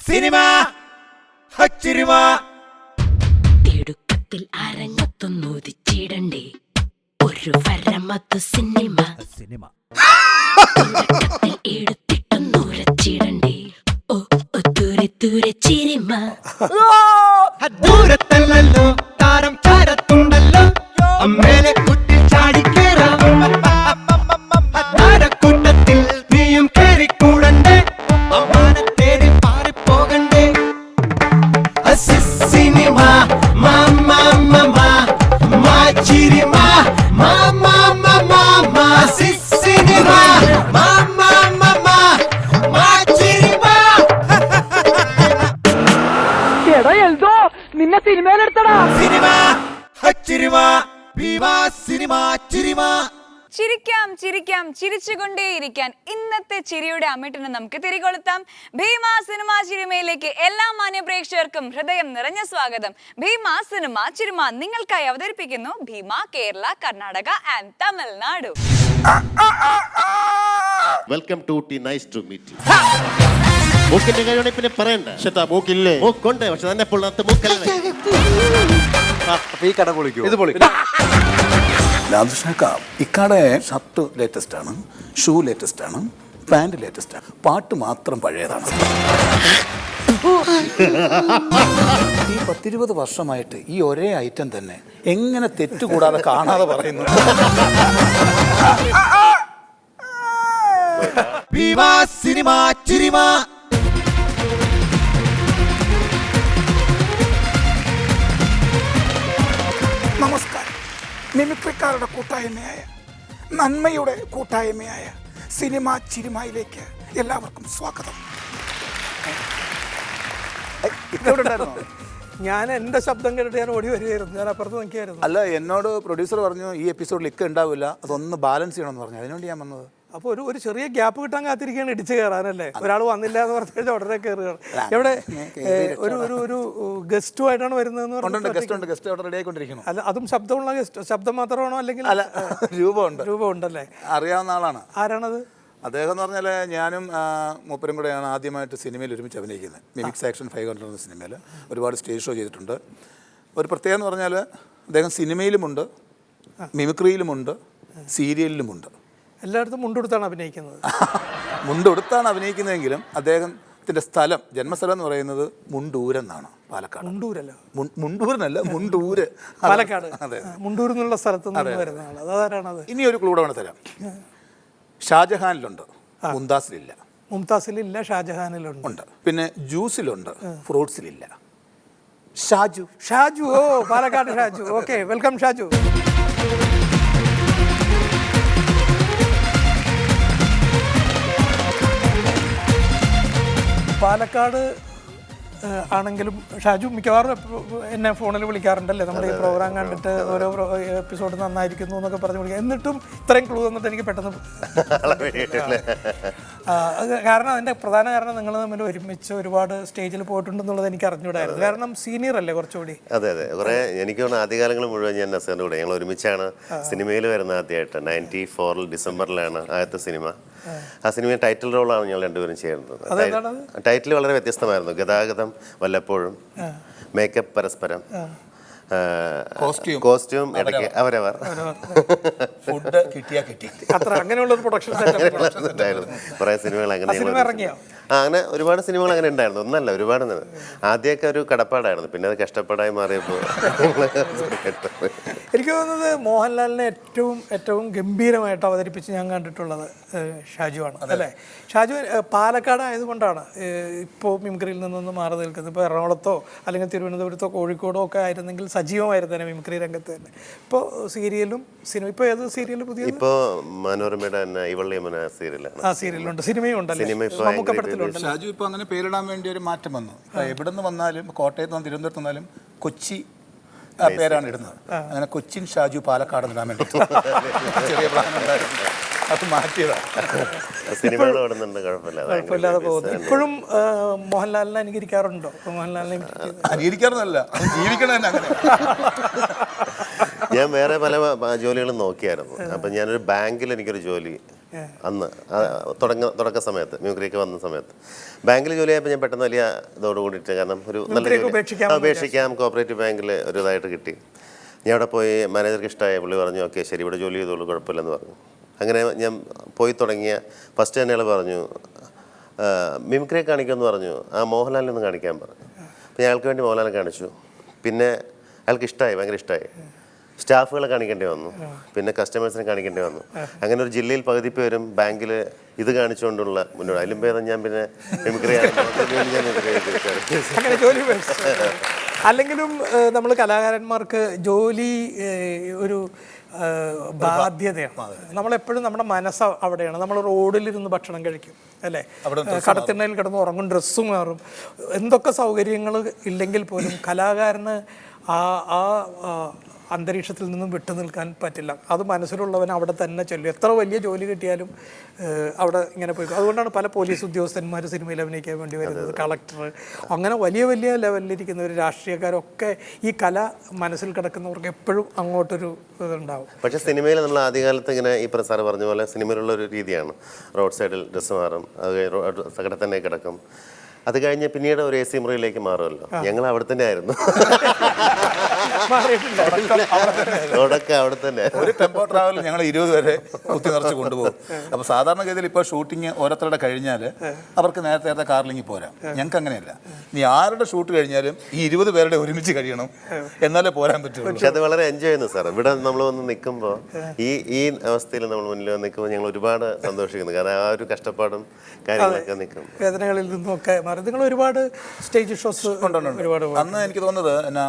Cinema ഹച്ചിരിമ തിടുക്കത്തിൽ അരങ്ങത്തൊന്നുദിച്ചിടണ്ടേ ഒരു വരമത്തു cinema cinema എടുത്തിട്ടൊന്നുരച്ചിടണ്ടേ ഓ ദൂരെ ദൂരെ ചിരിമ ദൂരത്തല്ലോ താരം ചാരത്തുണ്ടല്ലോ അമ്മേലെ കുട്ടി ചാടിക്കേറാം താരക്കൂട്ടത്തിൽ നീയും കേറിക്കൂടണ്ടേ അമ്മാനെ തേടി പാറിപ്പോകണ്ടേ സിനിമ ചിരിമ സിനിമ എടാ എൽദോ നിന്നെ സിനിമയിലെടുത്തടാ. സിനിമ ഹച്ചിരിമ ഭീമാ സിനിമ ചിരിമ. ചിരിക്കാം ചിരിക്കാം ചിരിച്ചുകൊണ്ടേയിരിക്കാൻ ഇന്നത്തെ ചിരിയുടെ അമിട്ടിന് നമുക്ക് തിരികൊളുത്താം. ഭീമാ സിനിമ ചിരിമയിലേക്ക് എല്ലാ മാന്യ പ്രേക്ഷകർക്കും ഹൃദയം നിറഞ്ഞ സ്വാഗതം. ഭീമാ സിനിമ ചിരിമ നിങ്ങൾക്കായി അവതരിപ്പിക്കുന്നു Bhima Kerala, Karnataka and Tamil Nadu. Welcome to Ooty, nice to meet you. മൂക്കിന്റെ കാര്യമാണ് പിന്നെ പറയണ്ട. മൂക്കില്ലേ? മൂക്കുണ്ട്, പക്ഷെ തന്നെ പൊള്ളാത്ത മൂക്കല്ലേ. ഈ കട പൊളിക്കൂ. ഇത് പൊളിക്കും. ഇക്കാടെ ഷർട്ട് ലേറ്റസ്റ്റ് ആണ്, ഷൂ ലേറ്റസ്റ്റ് ആണ്, പാൻറ് ലേറ്റസ്റ്റ് ആണ്, പാട്ട് മാത്രം പഴയതാണ്. ഈ 10-20 വർഷമായിട്ട് ഈ ഒരേ ഐറ്റം തന്നെ എങ്ങനെ തെറ്റുകൂടാതെ കാണാതെ പറയുന്നു. ഭീമാ സിനിമ ചിരിമ. നമസ്കാരം. മിമിക്രിക്കാരുടെ കൂട്ടായ്മയായ, നന്മയുടെ കൂട്ടായ്മയായ സിനിമ ചിരിമയിലേക്ക് എല്ലാവർക്കും സ്വാഗതം. ഞാൻ എന്റെ ശബ്ദം കേട്ടിട്ട് ഞാൻ ഓടി വരികയായിരുന്നു. ഞാൻ അപ്പുറത്ത് നിൽക്കുകയായിരുന്നു. അല്ല, എന്നോട് പ്രൊഡ്യൂസർ പറഞ്ഞു ഈ എപ്പിസോഡിൽ ഇക്ക ഉണ്ടാവില്ല, അതൊന്ന് ബാലൻസ് ചെയ്യണമെന്ന് പറഞ്ഞു. അതിനുവേണ്ടി ഞാൻ വന്നത്. അപ്പോൾ ഒരു ചെറിയ ഗ്യാപ്പ് കിട്ടാൻ കാത്തിരിക്കുകയാണ് ഇടിച്ച് കയറാനല്ലേ. ഒരാൾ വന്നില്ല എന്ന് പറഞ്ഞു കഴിഞ്ഞാൽ ഉടനെ കയറുകയാണ്. എവിടെ ഒരു ഗസ്റ്റുമായിട്ടാണ് വരുന്നതെന്ന് പറഞ്ഞു. ഗസ്റ്റ് അവിടെ റെഡി ആയിക്കൊണ്ടിരിക്കുന്നു. അല്ല, അതും ശബ്ദമുള്ള ഗസ്റ്റ്. ശബ്ദം മാത്രമാണോ അല്ലെങ്കിൽ അല്ല, രൂപമുണ്ടല്ലേ? അറിയാവുന്ന ആളാണ്. ആരാണത്? അദ്ദേഹം എന്ന് പറഞ്ഞാൽ ഞാനും മൂപ്പരും കൂടെയാണ് ആദ്യമായിട്ട് സിനിമയിൽ ഒരുമിച്ച് അഭിനയിക്കുന്നത്. മിമിക്സ് ആക്ഷൻ 500 എന്ന സിനിമയിൽ ഒരുപാട് സ്റ്റേജ് ഷോ ചെയ്തിട്ടുണ്ട്. ഒരു പ്രത്യേകത എന്ന് പറഞ്ഞാൽ അദ്ദേഹം സിനിമയിലുമുണ്ട്, മിമിക്രിയിലുമുണ്ട്, സീരിയലിലുമുണ്ട്. എല്ലായിടത്തും മുണ്ടെടുത്താണ് അഭിനയിക്കുന്നത്. മുണ്ടെടുത്താണ് അഭിനയിക്കുന്നതെങ്കിലും അദ്ദേഹത്തിൻ്റെ സ്ഥലം, ജന്മസ്ഥലം എന്ന് പറയുന്നത് മുണ്ടൂർ എന്നാണ്, പാലക്കാട്. മുണ്ടൂരല്ല, മുണ്ടൂരിനല്ല, മുണ്ടൂര്, പാലക്കാട്. അതെ, മുണ്ടൂർ എന്നുള്ള സ്ഥലത്ത് നിന്ന് വരുന്ന ആൾ. അതാരാണത്? ഇനി ഒരു ക്ലൂ വേണം തരാം. ഷാജഹാനിലുണ്ട്, മുംതാസിലില്ല. മുംതാസിലില്ല, ഷാജഹാനിലുണ്ട്. ഉണ്ട്. പിന്നെ ജ്യൂസിലുണ്ട്, ഫ്രൂട്ട്സിലില്ല. ഷാജു. ഷാജു, ഓ പാലക്കാട് ഷാജു. Okay, welcome Shaju. പാലക്കാട് ആണെങ്കിലും ഷാജു മിക്കവാറും എന്നെ ഫോണിൽ വിളിക്കാറുണ്ടല്ലേ, നമ്മുടെ ഈ പ്രോഗ്രാം കണ്ടിട്ട് ഓരോ എപ്പിസോഡ് നന്നായിരിക്കുന്നു എന്നൊക്കെ പറഞ്ഞ് വിളിക്കാം. എന്നിട്ടും ഇത്രയും ക്ലൂ തന്നിട്ട് എനിക്ക് പെട്ടെന്ന് കാരണം അതിൻ്റെ പ്രധാന കാരണം നിങ്ങൾ തമ്മിൽ ഒരുമിച്ച് ഒരുപാട് സ്റ്റേജിൽ പോയിട്ടുണ്ടെന്നുള്ളത് എനിക്ക് അറിഞ്ഞൂടായിരുന്നു. കാരണം സീനിയർ അല്ലേ കുറച്ചുകൂടി. അതെ അതെ, കുറെ എനിക്ക് തോന്നുന്നു ആദ്യകാലങ്ങൾ മുഴുവൻ ഞാൻ നസീറിൻ്റെ കൂടെ ഞങ്ങൾ ഒരുമിച്ചാണ് സിനിമയിൽ വരുന്നത്. ആദ്യമായിട്ട് 94 ഡിസംബറിലാണ് ആദ്യത്തെ സിനിമ. ആ സിനിമ ടൈറ്റിൽ റോളാണ് ഞങ്ങൾ രണ്ടുപേരും ചെയ്യുന്നത്. ടൈറ്റിൽ വളരെ വ്യത്യസ്തമായിരുന്നു. ഗതാഗതം വല്ലപ്പോഴും, മേക്കപ്പ് പരസ്പരം, കോസ്റ്റ്യൂം ഇടയ്ക്ക് അവരവർ, ഫുഡ് കിട്ടിയാ കിട്ടി, അത്ര അങ്ങനെയുള്ള പ്രൊഡക്ഷൻ ഉണ്ടായിരുന്നു. കുറേ സിനിമകൾ അങ്ങനെ അങ്ങനെ ഒരുപാട് സിനിമകൾ അങ്ങനെ ഉണ്ടായിരുന്നു. ഒന്നല്ല, ഒരുപാട്. ആദ്യമൊക്കെ ഒരു കടപ്പാടായിരുന്നു, പിന്നെ അത് കഷ്ടപ്പാടായി മാറിയപ്പോൾ എനിക്ക് തോന്നുന്നത് മോഹൻലാലിനെ ഏറ്റവും ഗംഭീരമായിട്ട് അവതരിപ്പിച്ച് ഞാൻ കണ്ടിട്ടുള്ളത് ഷാജുവാണ് അല്ലേ. ഷാജു പാലക്കാട് ആയതുകൊണ്ടാണ് ഇപ്പോൾ മിമിക്രിയിൽ നിന്നൊന്ന് മാറി നിൽക്കുന്നത്. ഇപ്പോൾ എറണാകുളത്തോ അല്ലെങ്കിൽ തിരുവനന്തപുരത്തോ കോഴിക്കോടോ ഒക്കെ ആയിരുന്നെങ്കിൽ സജീവമായിരുന്നു തന്നെ മിമിക്രി രംഗത്ത് തന്നെ. ഇപ്പോൾ സീരിയലും സിനിമ, ഇപ്പോൾ ഏത് സീരിയൽ പുതിയ? ഇപ്പോൾ മനോരമയുടെ സീരിയലാണ്. ആ സീരിയലുണ്ട്, സിനിമയും ഉണ്ടല്ലേ, മമ്മൂക്കപ്പടത്തിലുണ്ട്. ഷാജു ഇപ്പോൾ അങ്ങനെ പേരിടാൻ വേണ്ടി ഒരു മാറ്റം വന്നു. എവിടെ നിന്ന് വന്നാലും, കോട്ടയത്ത് നിന്ന് തിരുവനന്തപുരത്ത് വന്നാലും കൊച്ചി പേരാണ് ഇടുന്നത്. അങ്ങനെ കൊച്ചിൻ ഷാജു പാലക്കാട് ഇടാൻ വേണ്ടി ചെറിയ പ്ലാൻ ഉണ്ടായിരുന്നു, അത് മാറ്റിയതാണ്. കുഴപ്പമില്ലാതെ പോകുന്നു. ഇപ്പോഴും മോഹൻലാലിനെ അനുകരിക്കാറുണ്ടോ? മോഹൻലാലിനെ അനുകരിക്കാറൊന്നല്ല, ജീവിക്കണം തന്നെ അങ്ങനെ. ഞാൻ വേറെ പല ജോലികളും നോക്കിയായിരുന്നു. അപ്പം ഞാനൊരു ബാങ്കിൽ എനിക്കൊരു ജോലി അന്ന് തുടക്ക സമയത്ത് മ്യൂക്രിക്ക് വന്ന സമയത്ത്. ബാങ്കിൽ ജോലി ആയപ്പോൾ ഞാൻ പെട്ടെന്ന് വലിയ ഇതോട് കൂടിയിട്ട്, കാരണം ഒരു നല്ല മ്യൂക്രിക്ക് ജോലി ഉപേക്ഷിക്കാം, കോപ്പറേറ്റീവ് ബാങ്കിൽ ഒരു ഇതായിട്ട് കിട്ടി. ഞാൻ അവിടെ പോയി, മാനേജർക്ക് ഇഷ്ടമായ, പുള്ളി പറഞ്ഞു ഓക്കെ ശരി ഇവിടെ ജോലി ചെയ്തോളൂ കുഴപ്പമില്ലെന്ന് പറഞ്ഞു. അങ്ങനെ ഞാൻ പോയി തുടങ്ങിയ ഫസ്റ്റ് തന്നെ അയാൾ പറഞ്ഞു മിമിക്രിയെ കാണിക്കുമെന്ന് പറഞ്ഞു. ആ മോഹൻലാലിനൊന്ന് കാണിക്കാൻ പറഞ്ഞു. അപ്പോൾ ഞാൻ അയാൾക്ക് വേണ്ടി മോഹൻലാലിനെ കാണിച്ചു. പിന്നെ അയാൾക്ക് ഇഷ്ടമായി, ഭയങ്കര ഇഷ്ടമായി. സ്റ്റാഫുകളെ കാണിക്കേണ്ടി വന്നു, പിന്നെ കസ്റ്റമേഴ്സിനെ കാണിക്കേണ്ടി വന്നു. അങ്ങനെ ഒരു ജില്ലയിൽ പകുതി പേരും ബാങ്കിൽ ഇത് കാണിച്ചുകൊണ്ടുള്ള മുന്നോട്ട്. അതിലും ഭേദം ഞാൻ പിന്നെ മിമിക്രി അങ്ങനെ ജോലി അല്ലെങ്കിലും നമ്മൾ കലാകാരന്മാർക്ക് ജോലി ഒരു ബാധ്യതയാണ്. നമ്മളെപ്പോഴും നമ്മുടെ മനസ്സ് അവിടെയാണ്. നമ്മൾ റോഡിലിരുന്ന് ഭക്ഷണം കഴിക്കും അല്ലേ, കടത്തിണ്ണയിൽ കിടന്ന് ഉറങ്ങും, ഡ്രസ്സ് മാറും, എന്തൊക്കെ സൗകര്യങ്ങൾ ഇല്ലെങ്കിൽ പോലും കലാകാരന് ആ അന്തരീക്ഷത്തിൽ നിന്നും വിട്ടു നിൽക്കാൻ പറ്റില്ല. അത് മനസ്സിലുള്ളവൻ അവിടെ തന്നെ ചൊല്ലും. എത്ര വലിയ ജോലി കിട്ടിയാലും അവിടെ ഇങ്ങനെ പോയി. അതുകൊണ്ടാണ് പല പോലീസ് ഉദ്യോഗസ്ഥന്മാർ സിനിമയിൽ അഭിനയിക്കാൻ വേണ്ടി വരുന്നത്, കളക്ടർ, അങ്ങനെ വലിയ വലിയ ലെവലിലിരിക്കുന്നവർ, രാഷ്ട്രീയക്കാരൊക്കെ ഈ കല മനസ്സിൽ കിടക്കുന്നവർക്ക് എപ്പോഴും അങ്ങോട്ടൊരു ഇതുണ്ടാവും. പക്ഷേ സിനിമയിൽ നമ്മൾ ആദ്യകാലത്ത് ഇങ്ങനെ ഈ സാറ് പറഞ്ഞ പോലെ സിനിമയിലുള്ള ഒരു രീതിയാണ്, റോഡ് സൈഡിൽ ഡ്രസ്സ് മാറും, അത് സകടെ തന്നെ കിടക്കും. അത് കഴിഞ്ഞ് പിന്നീട് ഒരു AC മുറിയിലേക്ക് മാറുമല്ലോ. ഞങ്ങൾ അവിടെ തന്നെ ആയിരുന്നു, അവിടെ തന്നെ. ഒരു ടെമ്പോ ട്രാവൽ ഞങ്ങൾ 20 വരെ കുത്തി നിറച്ച് കൊണ്ടുപോകും. അപ്പോൾ സാധാരണഗതിയിൽ ഇപ്പോൾ ഷൂട്ടിങ് ഓരോരുത്തരുടെ കഴിഞ്ഞാൽ അവർക്ക് നേരത്തെ കാറിലിങ്ങി പോരാം. ഞങ്ങൾക്ക് അങ്ങനെയല്ല, നീ ആരുടെ ഷൂട്ട് കഴിഞ്ഞാലും ഈ 20 പേരുടെ ഒരുമിച്ച് കഴിയണം, എന്നാലേ പോരാൻ പറ്റുള്ളൂ. പക്ഷെ അത് വളരെ എൻജോയ് ചെയ്യുന്നു സാർ. ഇവിടെ നമ്മൾ വന്ന് നിൽക്കുമ്പോൾ ഈ അവസ്ഥയിൽ നമ്മൾ മുന്നിൽ വന്ന് നിൽക്കുമ്പോൾ ഞങ്ങൾ ഒരുപാട് സന്തോഷിക്കുന്നു. കാരണം ആ ഒരു കഷ്ടപ്പാടും കാര്യങ്ങളൊക്കെ നിൽക്കും, വേദനകളിൽ നിന്നൊക്കെ മാറി. നിങ്ങൾ ഒരുപാട് സ്റ്റേജ് ഷോസ് ഒരുപാട്. അന്ന് എനിക്ക് തോന്നുന്നത് എന്നാ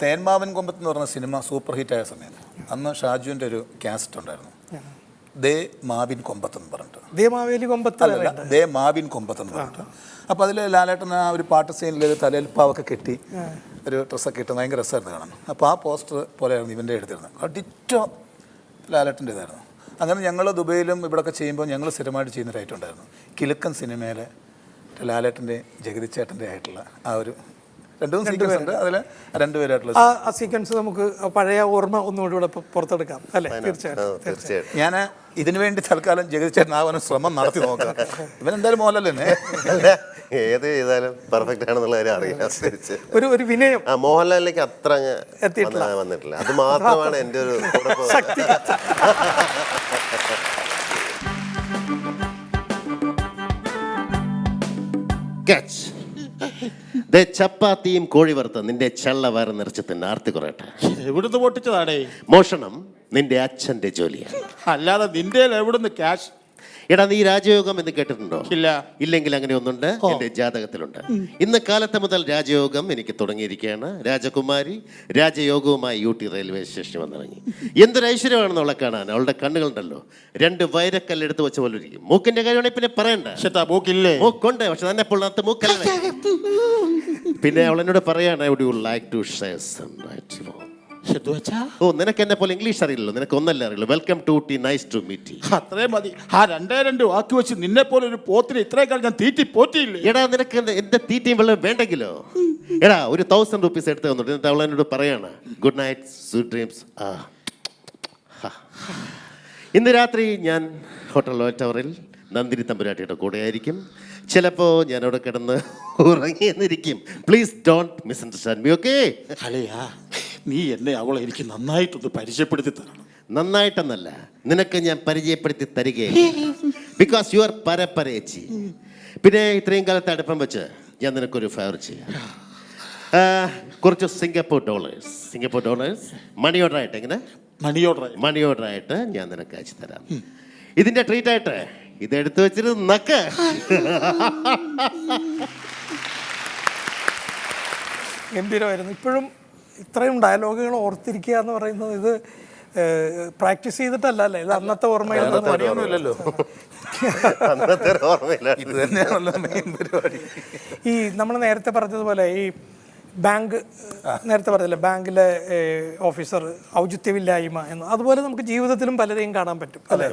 തേന്മാവൻ കൊമ്പത്ത് എന്ന് പറഞ്ഞ സിനിമ സൂപ്പർ ഹിറ്റായ സമയത്ത് അന്ന് ഷാജുവിൻ്റെ ഒരു കാസറ്റ് ഉണ്ടായിരുന്നു, ദേ മാവിൻ കൊമ്പത്ത് എന്ന് പറഞ്ഞിട്ട്. ദേ മാവേലി കൊമ്പത്ത് അല്ല, ദേ മാവിൻ കൊമ്പത്ത് എന്ന് പറഞ്ഞിട്ട്. അപ്പോൾ അതിൽ ലാലേട്ടൻ ആ ഒരു പാട്ട് സീനിൽ തലയിൽ പാവൊക്കെ കെട്ടി ഒരു ഡ്രസ്സൊക്കെ ഇട്ട് ഭയങ്കര രസമായിരുന്നു കാണാൻ. അപ്പോൾ ആ പോസ്റ്റർ പോലെയായിരുന്നു ഇവൻ്റെ എടുത്തിരുന്നത്. ഡിറ്റോ ലാലേട്ടൻ്റെ ഇതായിരുന്നു. അങ്ങനെ ഞങ്ങൾ ദുബൈയിലും ഇവിടെയൊക്കെ ചെയ്യുമ്പോൾ ഞങ്ങൾ സ്ഥിരമായിട്ട് ചെയ്യുന്നൊരു ഐറ്റം ഉണ്ടായിരുന്നു. കിലുക്കൻ സിനിമയിലെ ലാലേട്ടൻ്റെ ജഗതി ചേട്ടൻ്റെ ആയിട്ടുള്ള ആ ഒരു 2 സീക്വൻസ് ഉണ്ട്. അതിൽ 2 പേരായിട്ടുള്ള ആ സീക്വൻസ് നമുക്ക് പഴയ ഓർമ്മ ഒന്നുകൂടി ഇവിടെ പുറത്തെടുക്കാം അല്ലേ? തീർച്ചയായിട്ടും. ഞാൻ ഇതിനു വേണ്ടി തൽക്കാലം ജഗതി ചേട്ടൻ ആവാനും ശ്രമം നടത്തി നോക്കാം. ഇവൻ എന്തായാലും മോഹൻലാൽ തന്നെ, ഏത് ചെയ്താലും പെർഫെക്റ്റ് ആണെന്നുള്ള കാര്യം അറിയാം. ഒരു വിനയം മോഹൻലാലിലേക്ക് അത്ര വന്നിട്ടില്ല. അത് മാത്രമാണ് എൻ്റെ ഒരു ശക്തി. ചപ്പാത്തിയും കോഴി വറുത്ത നിന്റെ ചള്ള വയറ് നിറച്ച് തന്നെ ആർത്തി കുറയട്ടെ. എവിടുന്ന് പൊട്ടിച്ചതാടേ? മോഷണം നിന്റെ അച്ഛന്റെ ജോലിയാണ്, അല്ലാതെ നിന്റെ എവിടുന്ന് ക്യാഷ്? എടാ നീ രാജയോഗം എന്ന് കേട്ടിട്ടുണ്ടോ? ഇല്ല. ഇല്ലെങ്കിൽ അങ്ങനെ ഒന്നുണ്ട്, എന്റെ ജാതകത്തിലുണ്ട്. ഇന്ന് കാലത്ത് മുതൽ രാജയോഗം എനിക്ക് തുടങ്ങിയിരിക്കുകയാണ്. രാജകുമാരി രാജയോഗവുമായി UT റെയിൽവേ സ്റ്റേഷനിൽ വന്നിറങ്ങി. എന്തൊരു ഐശ്വര്യമാണെന്ന് അവളെ കാണാൻ. അവളുടെ കണ്ണുകളുണ്ടല്ലോ 2 വൈരക്കല്ലെടുത്ത് വെച്ച പോലെ ഇരിക്കും. മൂക്കിന്റെ കാര്യമാണെങ്കിൽ പിന്നെ പറയണ്ട, മൂക്കില്ലേ? മൂക്കുണ്ട്, പക്ഷെ തന്നെ പൊള്ളാത്ത മൂക്കല്ല. പിന്നെ അവൾ എന്നോട് പറയാണ്, I would you like to share some right more. ഓ, നിനക്ക് എന്നെ പോലെ ഇംഗ്ലീഷ് അറിയില്ലല്ലോ, നിനക്ക് ഒന്നല്ലേ അറിയുള്ളൂ. Welcome to Ooty, nice to meet you. അത്രയും മതി. ആ 2 വാക്ക് വെച്ച് നിന്നെ പോലെ ഒരു പോത്തിന് ഇത്രയും കാലം ഞാൻ തീറ്റി പോറ്റിയില്ലേ? എടാ നിനക്ക് എന്റെ തീറ്റയും വെള്ളം വേണ്ടെങ്കിലോ? എടാ ഒരു 1000 രൂപീസ് എടുത്ത് തന്നിട്ട് എന്നിട്ട് അവൾ എന്നോട് പറയാണ്, ഗുഡ് നൈറ്റ്, സ്വീറ്റ് ഡ്രീംസ്. ഇന്ന് രാത്രി ഞാൻ ഹോട്ടൽ ലോയൽ ടവറിൽ നന്ദിനി തമ്പുരാട്ടിയുടെ കൂടെ ആയിരിക്കും. ചിലപ്പോൾ ഞാൻ അവിടെ കിടന്ന് ഉറങ്ങിയെന്നിരിക്കും. Please don't misunderstand me, okay? അല്ലയാ, നീ എന്നെ അവളെ എനിക്ക് നന്നായിട്ടൊന്ന് പരിചയപ്പെടുത്തി തരണം. നന്നായിട്ടെന്നല്ല, നിനക്ക് ഞാൻ പരിചയപ്പെടുത്തി തരികയാണ്. ബിക്കോസ് യു ആർ പരപ്പരേച്ചി. പിന്നെ ഇത്രയും കാലത്ത് അടുപ്പം വെച്ച് ഞാൻ നിനക്കൊരു ഫേവർ ചെയ്യാം. കുറച്ച് സിംഗപ്പൂർ ഡോളേഴ്സ് മണി ഓർഡർ ആയിട്ട്, എങ്ങനെ മണി ഓർഡർ ആയിട്ട് ഞാൻ നിനക്ക് അയച്ചു തരാം. ഇതിന്റെ ട്രീറ്റ് ആയിട്ട് ഇതെടുത്ത് വെച്ചിട്ട് നക്ക്. ഗംഭീരമായിരുന്നു. ഇപ്പോഴും ഇത്രയും ഡയലോഗുകൾ ഓർത്തിരിക്കുക എന്ന് പറയുന്നത് ഇത് പ്രാക്ടീസ് ചെയ്തിട്ടല്ല അല്ലേ? ഇത് അന്നത്തെ ഓർമ്മയില്ലല്ലോ. ഇത് തന്നെയാണല്ലോ മെയിൻ പരിപാടി. ഈ നമ്മൾ നേരത്തെ പറഞ്ഞതുപോലെ ഈ ബാങ്ക്, നേരത്തെ പറഞ്ഞില്ലേ ബാങ്കിലെ ഓഫീസർ, ഔചിത്യമില്ലായ്മ എന്ന്, അതുപോലെ നമുക്ക് ജീവിതത്തിലും പലരെയും കാണാൻ പറ്റും അല്ലേ?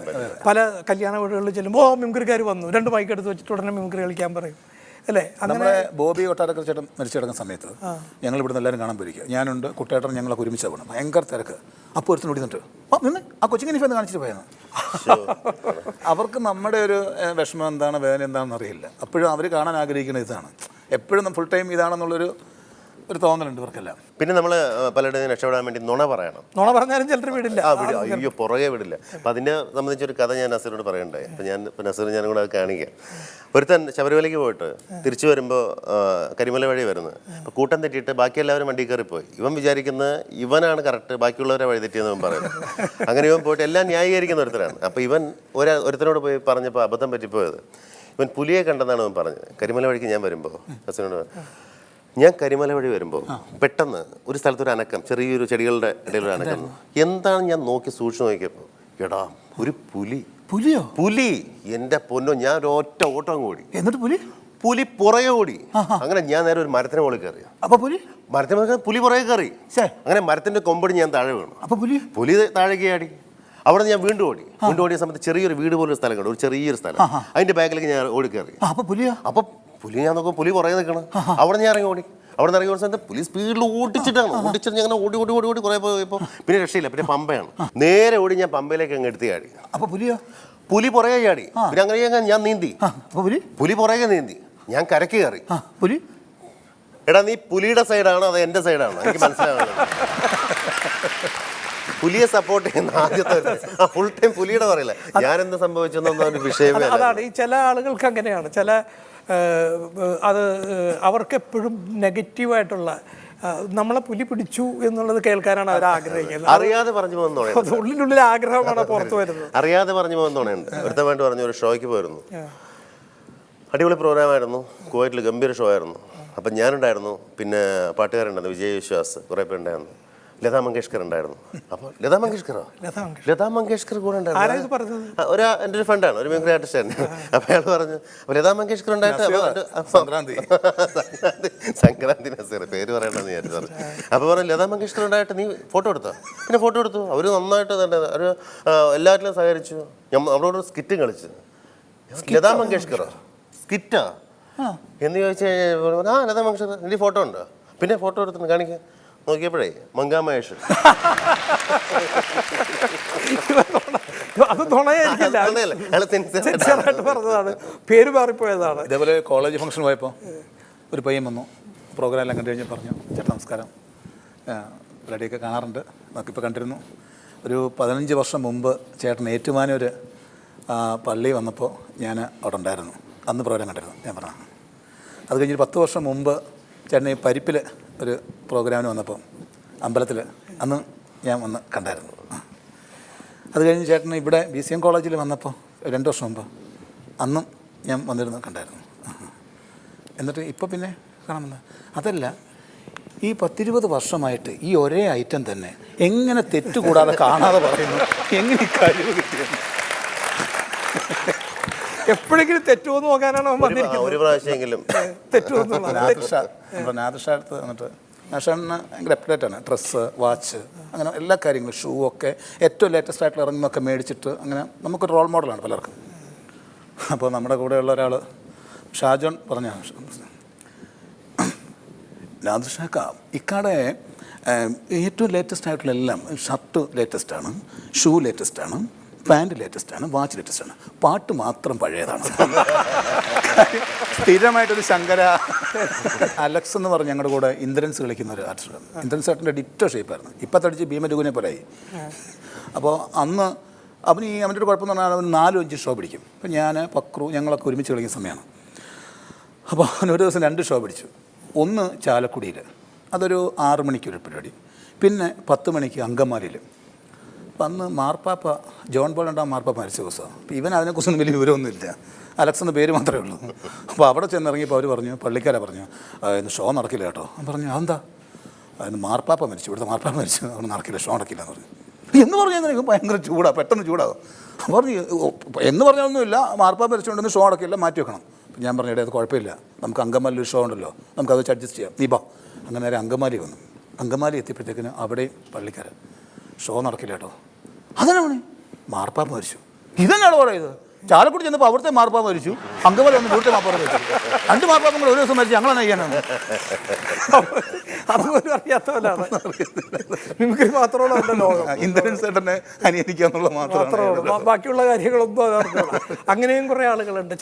പല കല്യാണ വീടുകളിൽ ചെല്ലുമ്പോൾ മിമിക്രിക്കാർ വന്നു 2 മൈക്ക് എടുത്ത് വെച്ചിട്ട് ഉടനെ മിമിക്രി കളിക്കാൻ പറയും അല്ലേ? നമ്മുടെ ബോബി കൊട്ടാരക്കര ചേട്ടൻ മരിച്ചു കിടക്കുന്ന സമയത്ത് ഞങ്ങൾ ഇവിടുന്ന് എല്ലാവരും കാണാൻ പോയിരിക്കുക. ഞാനുണ്ട്, കുട്ടേട്ടൻ, ഞങ്ങളൊക്കെ ഒരുമിച്ച് പോകണം. ഭയങ്കര തിരക്ക്. അപ്പോൾ ഒരുത്തിന് ഓടിന്നിട്ട് നിന്ന് ആ കൊച്ചിങ്ങനെ ഇപ്പം കാണിച്ചിട്ട് പോയെന്ന്. അവർക്ക് നമ്മുടെ ഒരു വിഷമം എന്താണ്, വേദന എന്താണെന്ന് അറിയില്ല. അപ്പോഴും അവർ കാണാൻ ആഗ്രഹിക്കുന്നത് ഇതാണ്. എപ്പോഴും ഫുൾ ടൈം ഇതാണെന്നുള്ളൊരു തോന്നലുണ്ട് ഇവർക്കെല്ലാം. പിന്നെ നമ്മൾ പലരുടെയും രക്ഷപ്പെടാൻ വേണ്ടി നുണ പറയണം. നുണ പറഞ്ഞാലും ചിലർ വിടില്ല. അയ്യോ പുറകെ വിടില്ല. അപ്പം അതിനെ സംബന്ധിച്ചൊരു കഥ ഞാൻ നസീറിനോട് പറയണ്ടായി. അപ്പം നസീർ ഞാനും കൂടെ അത് കാണിക്കാം. ഒരുത്തൻ ശബരിമലയ്ക്ക് പോയിട്ട് തിരിച്ചു വരുമ്പോൾ കരിമല വഴി വരുന്നത്. അപ്പോൾ കൂട്ടം തെറ്റിയിട്ട് ബാക്കി എല്ലാവരും വണ്ടി കയറിപ്പോയി. ഇവൻ വിചാരിക്കുന്നത് ഇവനാണ് കറക്റ്റ്, ബാക്കിയുള്ളവരെ വഴി തെറ്റിയെന്ന് ഇവൻ പറയുന്നത്. അങ്ങനെ ഇവൻ പോയിട്ട് എല്ലാം ന്യായീകരിക്കുന്ന ഒരുത്തരാണ്. അപ്പോൾ ഇവൻ ഒരുത്തനോട് പോയി പറഞ്ഞപ്പോൾ അബദ്ധം പറ്റിപ്പോയത്, ഇവൻ പുലിയെ കണ്ടെന്നാണ് അവൻ പറഞ്ഞത്. കരിമല വഴിക്ക് ഞാൻ വരുമ്പോൾ നസീറിനോട്, ഞാൻ കരിമല വഴി വരുമ്പോൾ പെട്ടെന്ന് ഒരു സ്ഥലത്തൊരു അനക്കം, ചെറിയൊരു ചെടികളുടെ ഇടയിലൊരു അനക്കം. എന്താണ് ഞാൻ നോക്കി സൂക്ഷിച്ച് നോക്കിയപ്പോൾ, എടാ ഒരു പുലി. എൻ്റെ പൊന്നോ, ഞാൻ ഒരൊറ്റ ഓട്ടം കൂടി. എന്നിട്ട് പുലി പുറകെ ഓടി. അങ്ങനെ ഞാൻ നേരെ ഒരു മരത്തിന് മുകളിൽ കയറി. അപ്പോൾ മരത്തിന് പുലി പുറകെ കയറി. അങ്ങനെ മരത്തിന്റെ കൊമ്പടി ഞാൻ താഴെ വീണു. അപ്പോൾ പുലി താഴേക്ക് ആടി. അവിടെ നിന്ന് ഞാൻ വീണ്ടും ഓടിയ സമയത്ത് ചെറിയൊരു വീട് പോലൊരു സ്ഥലം കണ്ടു, ഒരു ചെറിയൊരു സ്ഥലം. അതിന്റെ ബാക്കിലേക്ക് ഞാൻ ഓടി കയറി. അപ്പൊ പുലി ഞാൻ നോക്കുമ്പോൾ പുലി പുറകെ നിൽക്കണം. അവിടെ ഞാൻ ഇറങ്ങി ഓടി. അവിടെ നിന്ന് ഇറങ്ങി ഓടിച്ച സമയത്ത് പുലി സ്പീഡിൽ ഓടിച്ചിട്ട് ഞങ്ങനെ ഓടി കുറേ പോയപ്പോൾ പിന്നെ രക്ഷയില്ല. പിന്നെ പമ്പയാണ്. നേരെ ഓടി ഞാൻ പമ്പയിലേക്ക് അങ്ങ് എടുത്ത് ചാടി. അപ്പോൾ പുലി പുറകെ ചാടി. പിന്നെ അങ്ങനെ ഞാൻ നീന്തി. പുലി പുറകെ നീന്തി. ഞാൻ കരക്ക് കയറി. എടാ നീ പുലിയുടെ സൈഡാണോ അതോ എൻ്റെ സൈഡാണോ എനിക്ക് മനസ്സിലാവുന്നത്. പുലിയെ സപ്പോർട്ട് ചെയ്യുന്ന ആദ്യത്തെ ഫുൾ ടൈം പുലിയുടെ പറയില്ല. ഞാനെന്ത് സംഭവിച്ചെന്നൊന്നും ഒരു വിഷയമേ. അതാണ് ഈ ചില ആളുകൾക്ക് അങ്ങനെയാണ്. ചില അത് അവർക്കെപ്പോഴും നെഗറ്റീവായിട്ടുള്ള നമ്മളെ പുലി പിടിച്ചു എന്നുള്ളത് കേൾക്കാനാണ് അവർ ആഗ്രഹിക്കുന്നത്. അറിയാതെ പറഞ്ഞു പോകുന്ന ഉള്ളിനുള്ളിൽ ആഗ്രഹമാണ് പുറത്തു വരുന്നത്. അറിയാതെ പറഞ്ഞു പോകുന്നോണുണ്ട്. ഒരുത്തമായിട്ട് പറഞ്ഞു ഒരു ഷോയ്ക്ക് പോയിരുന്നു. അടിപൊളി പ്രോഗ്രാമായിരുന്നു. കുവൈറ്റിൽ ഗംഭീര ഷോ ആയിരുന്നു. അപ്പം ഞാനുണ്ടായിരുന്നു, പിന്നെ പാട്ടുകാരുണ്ടായിരുന്നു, വിജയ് വിശ്വാസ്, കുറേ പേരുണ്ടായിരുന്നു, ലതാ മങ്കേഷ്കർ ഉണ്ടായിരുന്നു. അപ്പോൾ ലതാ മങ്കേഷ്കർ കൂടെ ഉണ്ടായിരുന്നു. എൻ്റെ ഒരു ഫ്രണ്ടാണ്, ഒരു മിമിക്രി ആർട്ടിസ്റ്റാണ്. അപ്പോൾ അയാൾ പറഞ്ഞു, അപ്പോൾ ലതാ മങ്കേഷ്കർ ഉണ്ടായിട്ട് സംക്രാന്തി നസീർ പേര് പറയണമെന്ന് വിചാരിച്ചു പറഞ്ഞു. അപ്പോൾ പറഞ്ഞു ലതാ മങ്കേഷ്കർ ഉണ്ടായിട്ട് നീ ഫോട്ടോ എടുത്തോ? പിന്നെ ഫോട്ടോ എടുത്തു. അവർ നന്നായിട്ട് ഒരു എല്ലാറ്റിലും സഹകരിച്ചു. നമ്മളോട് സ്കിറ്റും കളിച്ചു. ലതാ മങ്കേഷ്കറോ സ്കിറ്റാ എന്ന് ചോദിച്ചു കഴിഞ്ഞാൽ ലതാ മങ്കേഷ്കർ എൻ്റെ ഫോട്ടോ ഉണ്ടോ? പിന്നെ ഫോട്ടോ എടുത്തു കാണിക്കാം. നോക്കിയപ്പോഴേ മങ്കാമഹേഷ്. അത് പറഞ്ഞതാണ്, പേര് മാറിപ്പോയതാണ്. ഇതേപോലെ കോളേജ് ഫംഗ്ഷൻ പോയപ്പോൾ ഒരു പയ്യൻ വന്നു. പ്രോഗ്രാം എല്ലാം കണ്ടു കഴിഞ്ഞ് പറഞ്ഞു, ചേട്ടാ നമസ്കാരം, റെഡിയൊക്കെ കാണാറുണ്ട്, നമുക്കിപ്പോൾ കണ്ടിരുന്നു. ഒരു 15 വർഷം മുമ്പ് ചേട്ടൻ ഏറ്റുമാനൂർ പള്ളി വന്നപ്പോൾ ഞാൻ അവിടെ ഉണ്ടായിരുന്നു. അന്ന് പ്രോഗ്രാം കണ്ടിരുന്നു. ഞാൻ പറഞ്ഞു. അത് കഴിഞ്ഞൊരു 10 വർഷം മുമ്പ് ചേട്ടൻ ഈ പരിപ്പിൽ ഒരു പ്രോഗ്രാമിന് വന്നപ്പോൾ അമ്പലത്തിൽ അന്ന് ഞാൻ വന്ന് കണ്ടായിരുന്നു. അത് കഴിഞ്ഞ് ചേട്ടൻ ഇവിടെ BCM കോളേജിൽ വന്നപ്പോൾ 2 വർഷം മുമ്പ് അന്നും ഞാൻ വന്നിരുന്നു കണ്ടായിരുന്നു. എന്നിട്ട് ഇപ്പോൾ പിന്നെ കാണുന്നത് അതല്ല, ഈ 10-20 വർഷമായിട്ട് ഈ ഒരേ ഐറ്റം തന്നെ എങ്ങനെ തെറ്റുകൂടാതെ കാണാതെ പറയുന്നു, എങ്ങനെ ഈ കഴിവ് കിട്ടിയത്? എപ്പോഴെങ്കിലും തെറ്റുമെന്ന് നോക്കാനാണ് ഒരു പ്രാവശ്യമെങ്കിലും നാദിർഷാടുത്ത് വന്നിട്ട് നാഷാണ് ഭയങ്കര അപ്ഡേറ്റാണ്. ഡ്രസ്സ്, വാച്ച്, അങ്ങനെ എല്ലാ കാര്യങ്ങളും, ഷൂ ഒക്കെ ഏറ്റവും ലേറ്റസ്റ്റ് ആയിട്ടുള്ള ഇറങ്ങുന്നൊക്കെ മേടിച്ചിട്ട് അങ്ങനെ നമുക്കൊരു റോൾ മോഡലാണ് പലർക്കും. അപ്പോൾ നമ്മുടെ കൂടെയുള്ള ഒരാൾ ഷാജോൺ പറഞ്ഞ നാദിർഷാക്ക ഇക്കാടെ ഏറ്റവും ലേറ്റസ്റ്റ് ആയിട്ടുള്ള എല്ലാം, ഷർട്ട് ലേറ്റസ്റ്റാണ്, ഷൂ ലേറ്റസ്റ്റാണ്, പാൻറ് ലേറ്റസ്റ്റാണ്, വാച്ച് ലേറ്റസ്റ്റാണ്, പാട്ട് മാത്രം പഴയതാണ്. സ്ഥിരമായിട്ടൊരു ശങ്കര അലക്സ് എന്ന് പറഞ്ഞ് ഞങ്ങളുടെ കൂടെ ഇന്ദ്രൻസ് കളിക്കുന്ന ഒരു ആർട്ടിസ്റ്റ്. ഇന്ദ്രൻസ് ആർട്ടിൻ്റെ ഡിറ്റോ ഷേപ്പായിരുന്നു. ഇപ്പം തടിച്ച് ഭീമരുകുനെ പോലെയായി. അപ്പോൾ അന്ന് അവന് അവൻ്റെ ഒരു കുഴപ്പമെന്ന് പറഞ്ഞാൽ അവന് 4-5 ഷോ പിടിക്കും. അപ്പോൾ ഞാൻ പക്രു ഞങ്ങളൊക്കെ ഒരുമിച്ച് കളിക്കുന്ന സമയമാണ്. അപ്പോൾ അവനൊരു ദിവസം 2 ഷോ പിടിച്ചു. ഒന്ന് ചാലക്കുടിയിൽ, അതൊരു 6 മണിക്കൊരു പരിപാടി. പിന്നെ 10 മണിക്ക് അങ്കമാലിയിൽ. അപ്പം അന്ന് മാർപ്പാപ്പ ജോൺ പോൾ ഉണ്ടാകും, മാർപ്പാപ്പ മരിച്ച ദിവസമാണ്. അപ്പോൾ ഇവൻ അതിനെക്കുറിച്ചൊന്നും വലിയ വിവരമൊന്നുമില്ല, അലക്സ് എന്ന പേര് മാത്രമേ ഉള്ളൂ. അപ്പോൾ അവിടെ ചെന്നിറങ്ങിയപ്പോൾ അവർ പറഞ്ഞു, പള്ളിക്കാരെ പറഞ്ഞു, ഇന്ന് ഷോ നടക്കില്ല കേട്ടോ. ഞാൻ പറഞ്ഞു അതെന്താ? അതിന് മാർപ്പാപ്പ മരിച്ചു, ഇവിടുത്തെ മാർപ്പാപ്പ മരിച്ചു, അവിടെ നടക്കില്ല, ഷോ നടക്കില്ല എന്ന് പറഞ്ഞു. എന്ന് പറഞ്ഞാൽ എനിക്ക് ഭയങ്കര ചൂടാണ്, പെട്ടെന്ന് ചൂടാകും. പറഞ്ഞു എന്ന് പറഞ്ഞൊന്നുമില്ല, മാർപ്പാപ്പ മരിച്ചുകൊണ്ടൊന്നും ഷോ നടക്കില്ല, മാറ്റി വെക്കണം. അപ്പം ഞാൻ പറഞ്ഞു, അത് കുഴപ്പമില്ല, നമുക്ക് അങ്കമാലിയിൽ ഒരു ഷോ ഉണ്ടല്ലോ, നമുക്കത് വെച്ച് അഡ്ജസ്റ്റ് ചെയ്യാം, നീ ബാ. അങ്ങനെ നേരെ അങ്കമാലി വന്നു. അങ്കമാലി എത്തിയപ്പോഴത്തേക്കിന് അവിടെയും പള്ളിക്കാരൻ, ഷോ നടക്കില്ല കേട്ടോ. അതെന്നാ പണി? മാർപ്പാപ്പ മരിച്ചു. ഇതെന്നാണ് പറയുന്നത്? ചാലക്കുടി ചെന്നപ്പോൾ അവിടുത്തെ മാർപ്പാപ്പ മരിച്ചു, അങ്കമാലി വന്ന് ഇവിടുത്തെ മാർപ്പാപ്പ മരിച്ചു. 2 മാർപ്പാപ്പങ്ങൾ ഒരു ദിവസം മരിച്ചു. ഞങ്ങളാണ് ചെയ്യാനാണ്. അതുപോലും അറിയാത്തവരാണ്. മിമിക്രി മാത്രമുള്ള ലോകം. ഇന്ദ്രൻ ചേട്ടനെ അനുകരിക്കാന്നുള്ള മാത്രമാണ്, ബാക്കിയുള്ള കാര്യങ്ങളൊന്നും അതറിഞ്ഞൂടാ. അങ്ങനെയും കുറേ ആളുകളുണ്ട്.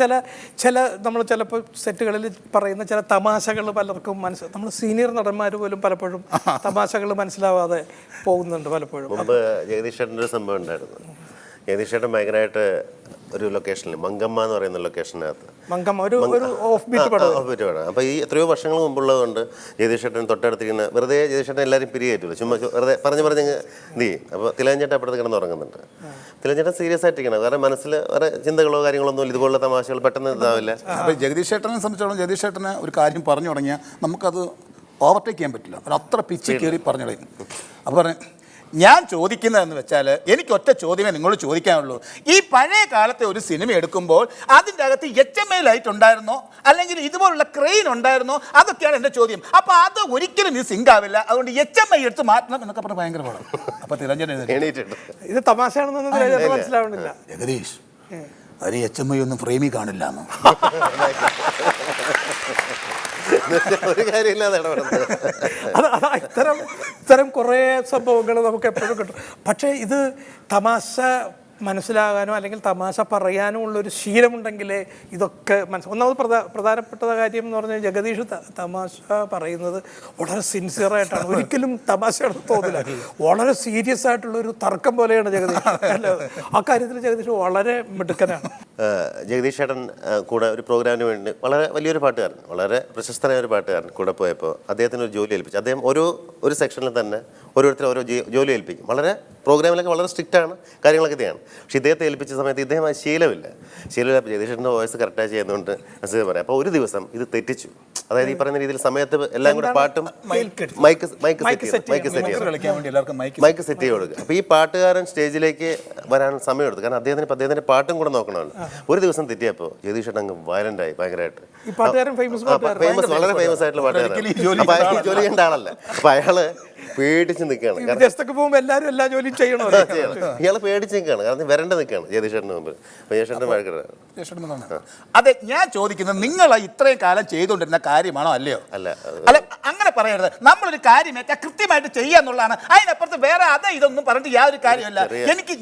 ചില നമ്മൾ ചിലപ്പോൾ സെറ്റുകളിൽ പറയുന്ന ചില തമാശകൾ പലർക്കും നമ്മൾ സീനിയർ നടന്മാർ പോലും പലപ്പോഴും തമാശകൾ മനസ്സിലാവാതെ പോകുന്നുണ്ട് പലപ്പോഴും. മുമ്പ് ജഗദീഷ് ചേട്ടൻ്റെ ഒരു സംഭവം ഉണ്ടായിരുന്നു. ജഗദീഷ് ചേട്ടൻ ഭയങ്കരമായിട്ട് ഒരു ലൊക്കേഷനിൽ മങ്കമ്മ എന്ന് പറയുന്ന ലൊക്കേഷനകത്ത് ഓഫ് ബീറ്റ് പടം. അപ്പോൾ ഈ എത്രയോ വർഷങ്ങൾ മുമ്പുള്ളതുകൊണ്ട് ജഗദീഷ് ചേട്ടൻ തൊട്ടടുത്തിരിക്കുന്ന വെറുതെ ജഗദീഷ് ചേട്ടൻ എല്ലാവരും പിരിയേറ്റില്ല, ചുമ്മാ വെറുതെ പറഞ്ഞ് എന്ത് ചെയ്യും. അപ്പോൾ തിലകൻ ചേട്ടൻ അപ്പുറത്ത് കിടന്ന് ഉറങ്ങുന്നുണ്ട്. തിലകൻ ചേട്ടൻ സീരിയസ് ആയിട്ടിരിക്കണം, കാരണം മനസ്സിൽ വേറെ ചിന്തകളോ കാര്യങ്ങളൊന്നും ഇല്ല, ഇതുപോലുള്ള തമാശകൾ പെട്ടെന്ന് ഇതാവില്ല. അപ്പോൾ ജഗദീഷ് ചേട്ടനെ സംബന്ധിച്ചോളം ജഗദീഷ് ചേട്ടന് ഒരു കാര്യം പറഞ്ഞു തുടങ്ങിയാൽ നമുക്കത് ഓവർടേക്ക് ചെയ്യാൻ പറ്റില്ല. അത്ര പിച്ച് കയറി പറഞ്ഞു തുടങ്ങി. അപ്പോൾ പറഞ്ഞു, ഞാൻ ചോദിക്കുന്നതെന്ന് വെച്ചാൽ എനിക്ക് ഒറ്റ ചോദ്യമേ നിങ്ങളോട് ചോദിക്കാനുള്ളൂ. ഈ പഴയ കാലത്തെ ഒരു സിനിമ എടുക്കുമ്പോൾ അതിൻ്റെ അകത്ത് HMI ലൈറ്റ് ഉണ്ടായിരുന്നോ, അല്ലെങ്കിൽ ഇതുപോലുള്ള ക്രെയിൻ ഉണ്ടായിരുന്നോ? അതൊക്കെയാണ് എൻ്റെ ചോദ്യം. അപ്പോൾ അത് ഒരിക്കലും ഇത് സിങ്ക് ആവില്ല, അതുകൊണ്ട് HMI എടുത്ത് മാറ്റണം എന്നൊക്കെ പറഞ്ഞാൽ ഭയങ്കര പാടാണ്. അപ്പോൾ തിരഞ്ഞെടുപ്പ് ഇത് തമാശയാണെന്നൊന്നും മനസ്സിലാവുന്നില്ല. ജഗദീഷ്, അതിന് HMI ഒന്നും ഫ്രെയിമിൽ കാണില്ല എന്നോ? ഒരു കാര്യമില്ലാതെ ഇത്തരം കുറേ സംഭവങ്ങൾ നമുക്ക് എപ്പോഴും കിട്ടും. പക്ഷേ ഇത് തമാശ മനസ്സിലാകാനോ അല്ലെങ്കിൽ തമാശ പറയാനോ ഉള്ളൊരു ശീലമുണ്ടെങ്കിലേ ഇതൊക്കെ ഒന്നാമത് പ്രധാനപ്പെട്ട കാര്യം എന്ന് പറഞ്ഞാൽ ജഗദീഷ് തമാശ പറയുന്നത് വളരെ സിൻസിയറായിട്ടാണ്. ഒരിക്കലും തമാശയാണെന്ന് തോന്നില്ല, വളരെ സീരിയസ് ആയിട്ടുള്ളൊരു തർക്കം പോലെയാണ് ജഗദീഷ്. അല്ല, ആ കാര്യത്തിൽ ജഗദീഷ് വളരെ മിടുക്കനാണ്. ജഗദീഷ് ചേട്ടൻ കൂടെ ഒരു പ്രോഗ്രാമിന് വേണ്ടി വളരെ വലിയൊരു പാട്ടുകാരൻ, വളരെ പ്രശസ്തനായ ഒരു പാട്ടുകാരൻ കൂടെ പോയപ്പോൾ അദ്ദേഹത്തിന് ഒരു ജോലി ഏൽപ്പിച്ചു. അദ്ദേഹം ഒരു സെക്ഷനിൽ തന്നെ ഓരോരുത്തരും ഓരോ ജോലി ഏൽപ്പിക്കും. വളരെ പ്രോഗ്രാമിലൊക്കെ വളരെ സ്ട്രിക്റ്റ് ആണ്, കാര്യങ്ങളൊക്കെ ഇതാണ്. പക്ഷേ ഇദ്ദേഹത്തെ ഏൽപ്പിച്ച സമയത്ത് ഇദ്ദേഹം ആ ശീലമില്ല. ജഗദീഷിൻ്റെ വോയിസ് കറക്റ്റായി ചെയ്യുന്നതുകൊണ്ട് അസുഖം പറയാം. അപ്പോൾ ഒരു ദിവസം ഇത് തെറ്റിച്ചു. അതായത് ഈ പറയുന്ന രീതിയിൽ സമയത്ത് എല്ലാം കൂടെ പാട്ടും മൈക്ക് സെറ്റ് ചെയ്ത് കൊടുക്കുക. അപ്പോൾ ഈ പാട്ടുകാരൻ സ്റ്റേജിലേക്ക് വരാൻ സമയമെടുത്തു, കാരണം അദ്ദേഹത്തിന്റെ പാട്ടും കൂടെ നോക്കണമല്ലോ. ഒരു ദിവസം തെറ്റിയപ്പോൾ ജഗദീഷ് ചേട്ടൻ അങ്ങ് വയലൻ്റായി ഭയങ്കരമായിട്ട്. വളരെ ഫേമസ് ആയിട്ടുള്ള പാട്ടുകാരൻ. അപ്പോൾ അയാൾ ജോലി ചെയ്യേണ്ട ആളല്ല. അപ്പോൾ അയാള് പേടിച്ച് നിൽക്കുകയാണ്. എല്ലാവരും എല്ലാ ജോലിയും ചെയ്യണോ? ഇയാൾ പേടിച്ച് നിൽക്കുകയാണ്, കാരണം വരണ്ട നിൽക്കുകയാണ് ജഗദീഷേട്ടന് മുമ്പിൽ. ജഗദീഷേട്ടൻ വഴക്കിടാണ്. അതെ, ഞാൻ ചോദിക്കുന്നത് നിങ്ങൾ ഇത്രയും കാലം ചെയ്തുകൊണ്ടിരുന്ന കാര്യമാണോ അല്ലയോ? അല്ല, അങ്ങനെ പറയരുത്. നമ്മളൊരു കാര്യം കൃത്യമായിട്ട് ചെയ്യാന്നുള്ളതാണ്. അതിനപ്പുറത്ത് വേറെ ഇതൊന്നും പറഞ്ഞിട്ട് യാതൊരു കാര്യമല്ല.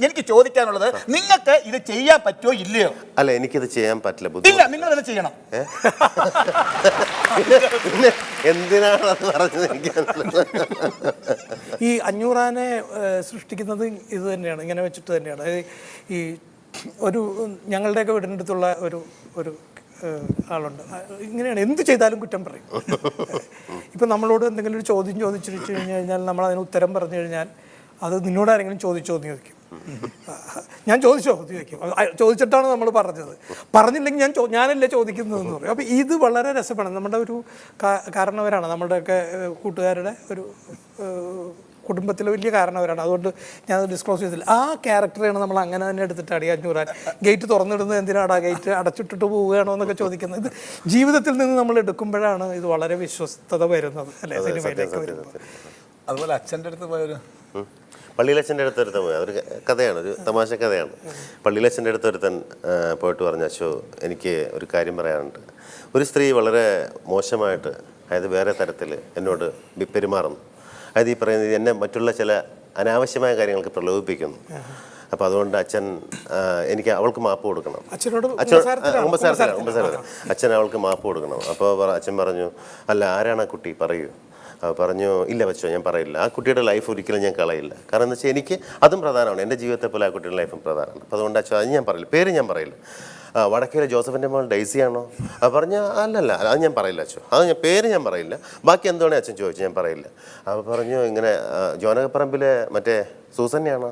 എനിക്ക് ചോദിക്കാനുള്ളത്, നിങ്ങൾക്ക് ഇത് ചെയ്യാൻ പറ്റുമോ ഇല്ലയോ? അല്ല, എനിക്കിത് ചെയ്യാൻ പറ്റില്ല. ഇല്ല, നിങ്ങൾ തന്നെ ചെയ്യണം. എന്തിനാണ് അത് പറഞ്ഞത്? ഈ 500 ആനെ സൃഷ്ടിക്കുന്നത് ഇത് തന്നെയാണ്, ഇങ്ങനെ വെച്ചിട്ട് തന്നെയാണ്. ഈ ഞങ്ങളുടെയൊക്കെ വീടിൻ്റെ അടുത്തുള്ള ഒരു ആളുണ്ട്. ഇങ്ങനെയാണ്, എന്ത് ചെയ്താലും കുറ്റം പറയും. ഇപ്പം നമ്മളോട് എന്തെങ്കിലും ഒരു ചോദ്യം ചോദിച്ചു കഴിഞ്ഞാൽ നമ്മൾ അതിന് ഉത്തരം പറഞ്ഞു കഴിഞ്ഞാൽ അത് നിന്നോട് ആരെങ്കിലും ചോദിച്ചോ എന്ന് ചോദിക്കും. ഞാൻ ചോദിച്ചോ എന്ന് ചോദിക്കും. ചോദിച്ചിട്ടാണ് നമ്മൾ പറഞ്ഞത്. പറഞ്ഞില്ലെങ്കിൽ ഞാനല്ലേ ചോദിക്കുന്നതെന്ന് പറയും. അപ്പോൾ ഇത് വളരെ രസമാണ്. നമ്മുടെ ഒരു കാരണവരാണ്, നമ്മുടെയൊക്കെ കൂട്ടുകാരുടെ ഒരു കുടുംബത്തിലെ വലിയ കാരണവരാണ്. അതുകൊണ്ട് ഞാനത് ഡിസ്ക്ലോസ് ചെയ്തില്ല. ആ ക്യാരക്ടറാണ് നമ്മൾ അങ്ങനെ തന്നെ എടുത്തിട്ടാണ് ഈ 500 ആൻ. ഗേറ്റ് തുറന്നിടുന്നത് എന്തിനാണ്, ഗേറ്റ് അടച്ചിട്ടിട്ട് പോവുകയാണോ എന്നൊക്കെ ചോദിക്കുന്നത്. ഇത് ജീവിതത്തിൽ നിന്ന് നമ്മൾ എടുക്കുമ്പോഴാണ് ഇത് വളരെ വിശ്വസ്തത വരുന്നത്, അല്ലേ, സിനിമയിലേക്ക് വരുന്നത്. അതുപോലെ അച്ഛൻ്റെ അടുത്ത് പോയൊരു പള്ളിയിലച്ഛൻ്റെ അടുത്തൊരുത്തൻ പോയി. അതൊരു കഥയാണ്, ഒരു തമാശ കഥയാണ്. പള്ളിയിലച്ഛൻ്റെ അടുത്തൊരുത്തൻ പോയിട്ട് പറഞ്ഞു, അച്ഛോ എനിക്ക് ഒരു കാര്യം പറയാനുണ്ട്. ഒരു സ്ത്രീ വളരെ മോശമായിട്ട്, അതായത് വേറെ തരത്തിൽ എന്നോട് പെരുമാറുന്നു. അതായത് ഈ പറയുന്നത് എന്നെ മറ്റുള്ള ചില അനാവശ്യമായ കാര്യങ്ങൾക്ക് പ്രലോഭിപ്പിക്കുന്നു. അപ്പോൾ അതുകൊണ്ട് എനിക്ക് അവൾക്ക് മാപ്പ് കൊടുക്കണം. അച്ഛൻ അവൾക്ക് മാപ്പ് കൊടുക്കണം. അപ്പോൾ അച്ഛൻ പറഞ്ഞു, അല്ല, ആരാണ് ആ കുട്ടി, പറയൂ. പറഞ്ഞു, ഇല്ല വെച്ചോ, ഞാൻ പറയില്ല. ആ കുട്ടിയുടെ ലൈഫ് ഒരിക്കലും ഞാൻ കളയില്ല. കാരണം എന്ന് വെച്ചാൽ എനിക്ക് അതും പ്രധാനമാണ്, എൻ്റെ ജീവിതത്തെ പോലെ ആ കുട്ടിയുടെ ലൈഫും പ്രധാനമാണ്. അപ്പോൾ അതുകൊണ്ട് അച്ഛൻ അത് ഞാൻ പറയില്ല, പേര് ഞാൻ പറയില്ല. വടക്കേലെ ജോസഫിൻ്റെ മോൾ ഡെയ്സിയാണോ? പറഞ്ഞ അല്ലല്ല, അത് ഞാൻ പറയില്ല അച്ഛോ, പേര് ഞാൻ പറയില്ല. ബാക്കി എന്തുവാണേ അച്ഛൻ ചോദിച്ചു, ഞാൻ പറയില്ല. അപ്പോൾ പറഞ്ഞു, ഇങ്ങനെ ജോനകപ്പറമ്പിലെ മറ്റേ സൂസന്നെയാണോ?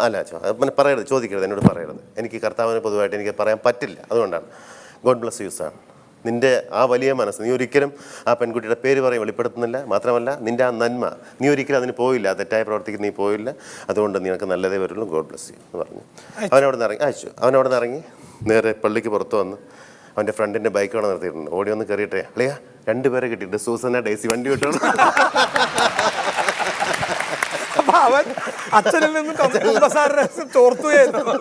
അല്ല അച്ഛോ, പിന്നെ പറയരുത്, ചോദിക്കരുത്, എന്നോട് പറയരുത്. എനിക്ക് കർത്താവിന് പൊതുവായിട്ട് എനിക്ക് പറയാൻ പറ്റില്ല, അതുകൊണ്ടാണ്. God bless you sir. നിൻ്റെ ആ വലിയ മനസ്സ്, നീ ഒരിക്കലും ആ പെൺകുട്ടിയുടെ പേര് പറയും വെളിപ്പെടുത്തുന്നില്ല. മാത്രമല്ല നിൻ്റെ ആ നന്മ, നീ ഒരിക്കലും അതിന് പോയില്ല, തെറ്റായ പ്രവർത്തിക്ക് നീ പോയില്ല. അതുകൊണ്ട് നിനക്ക് നല്ലതേ വരുള്ളൂ. ഗോഡ് ബ്ലസ് യു എന്ന് പറഞ്ഞു. അവനവിടെ നിന്ന് ഇറങ്ങി അയച്ചു. അവനവിടെ നിന്ന് ഇറങ്ങി നേരെ പള്ളിക്ക് പുറത്ത് വന്ന് അവൻ്റെ ഫ്രണ്ടിൻ്റെ ബൈക്കോടെ നിർത്തിയിട്ടുണ്ട്. ഓടി വന്ന് കയറിയിട്ടേ, അളിയാ 2 പേരെ കിട്ടിയിട്ടുണ്ട്, സൂസന ഡേസി, വണ്ടി വിട്ടോളൂ. അപ്പൊ അവൻ അച്ഛനിൽ നിന്നും കുമ്പസാര ചോർത്തുകയായിരുന്നു.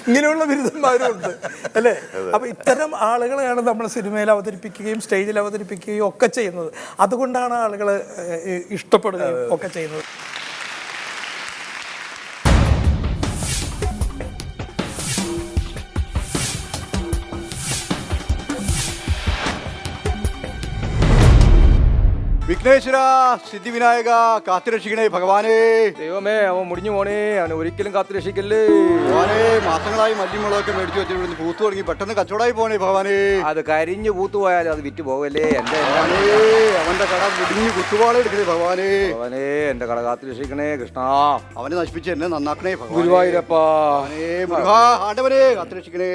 ഇങ്ങനെയുള്ള ബിരുദന്മാരും ഉണ്ട് അല്ലേ? അപ്പൊ ഇത്തരം ആളുകളെയാണ് നമ്മൾ സിനിമയിൽ അവതരിപ്പിക്കുകയും സ്റ്റേജിൽ അവതരിപ്പിക്കുകയും ഒക്കെ ചെയ്യുന്നത്. അതുകൊണ്ടാണ് ആളുകൾ ഇഷ്ടപ്പെടുകയും ഒക്കെ ചെയ്യുന്നത്. വിഘ്നേശ്വര സിദ്ധിവിനായക കാത്തുരക്ഷിക്കണേ ഭഗവാനേ. ദൈവമേ, അവൻ മുടിഞ്ഞു പോണേ, അവനെ ഒരിക്കലും കാത്തു രക്ഷിക്കല്ലേ ഭഗവാനേ. മാസങ്ങളായി മല്ലിമുളകൊക്കെ മേടിച്ചു വെച്ചിട്ട് പൂത്തു തുടങ്ങി, പെട്ടെന്ന് കച്ചവടമായി പോണേ ഭഗവാനേ. അത് കരിഞ്ഞു പൂത്തു പോയാലും അത് വിറ്റ് പോകല്ലേ എന്റെ ഭഗവാനേ, അവന്റെ കട മുടിഞ്ഞു കുത്തുപാളെ എടുക്കണേ ഭഗവാനേ. ഭഗവാനേ, എന്റെ കട കാത്തു രക്ഷിക്കണേ കൃഷ്ണ. അവനെ നശിപ്പിച്ച് എന്നെ നന്നാക്കണേ ഭഗവാനേ. ഗുരുവായൂരപ്പാ, മുരുകാ ആണ്ടവനെ കാത്തുരക്ഷിക്കണേ.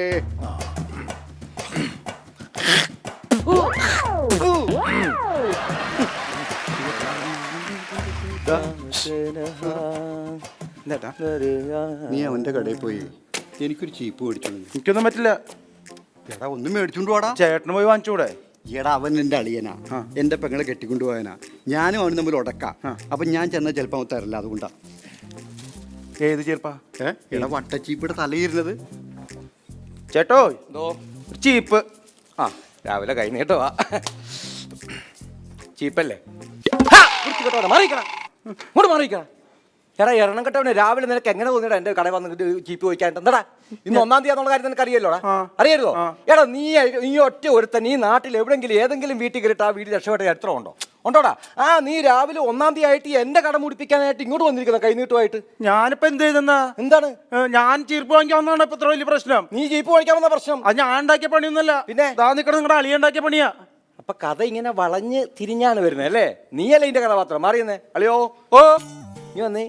നീ അവന്റെ കടയിൽ പോയി എനിക്കൊരു ചീപ്പ് മേടിച്ചു. എനിക്കൊന്നും പറ്റില്ല. എടാ ഒന്നും മേടിച്ചോണ്ട് പോടാ. ചേട്ടന് പോയി വാങ്ങിച്ചൂടെ? എടാ അവൻ എൻ്റെ അളിയനാ, എൻ്റെ പെങ്ങളെ കെട്ടിക്കൊണ്ടുപോയനാ. ഞാനും അവനും തമ്മിൽ ഉടക്കാം. അപ്പം ഞാൻ ചെന്നാൽ ചിലപ്പോൾ അവൻ തരില്ല, അതുകൊണ്ടാ. ഏത് ചേർപ്പാ? എടാ വട്ടച്ചീപ്പിയുടെ തലയിരുന്നത്. ചേട്ടോ ചീപ്പ്. ആ രാവിലെ കൈ നീട്ടോ. ചീപ്പല്ലേ? മാറിക്കണം, ഇങ്ങോട്ട് മാറിക്കണം. എടാ എണ്ണം കെട്ടവനെ രാവിലെ നിനക്ക് എങ്ങനെ തോന്നിയടാ എന്റെ കടയിൽ വന്നിട്ട് ചീപ്പ് ചോദിക്കാൻ? എന്താടാ ഇന്ന് 1-ാം തീയതി എന്നുള്ള കാര്യം നിനക്ക് അറിയാലോടാ? അറിയാലോ? എടാ നീ ഒറ്റ ഒരുത്തൻ ഈ നാട്ടിൽ എവിടെങ്കിലും ഏതെങ്കിലും വീട്ടിൽ കയറിയിട്ട് ആ വീട്ടിൽ രക്ഷപ്പെട്ട ചരിത്രം ഉണ്ടോടാ? നീ രാവിലെ 1-ാം തീയതി ആയിട്ട് എന്റെ കട മുടിപ്പിക്കാനായിട്ട് ഇങ്ങോട്ട് വന്നിരിക്കുന്ന കൈനീട്ടുമായിട്ട്. ഞാനിപ്പോ എന്ത് ചെയ്തെന്നാ? എന്താണ്? ഞാൻ ചീർപ്പ് വാങ്ങിക്കാൻ വന്നതാണ് ഇപ്പൊ ഇത്ര വലിയ പ്രശ്നം. നീ ജീപ്പ് വാങ്ങിക്കാൻ വന്ന പ്രശ്നം? അത് ഞാൻ ഉണ്ടാക്കിയ പണിയൊന്നുമല്ല, പിന്നെ നിക്കണ നിങ്ങളുടെ അളിയ ഉണ്ടാക്കിയ പണിയാ. അപ്പൊ കഥ ഇങ്ങനെ വളഞ്ഞ് തിരിഞ്ഞാണ് വരുന്നത് അല്ലേ? നീയല്ലേ ഇതിന്റെ കഥാപാത്രം? മാറിയെന്നേ അളിയോ. ഓ നീ വന്നേ.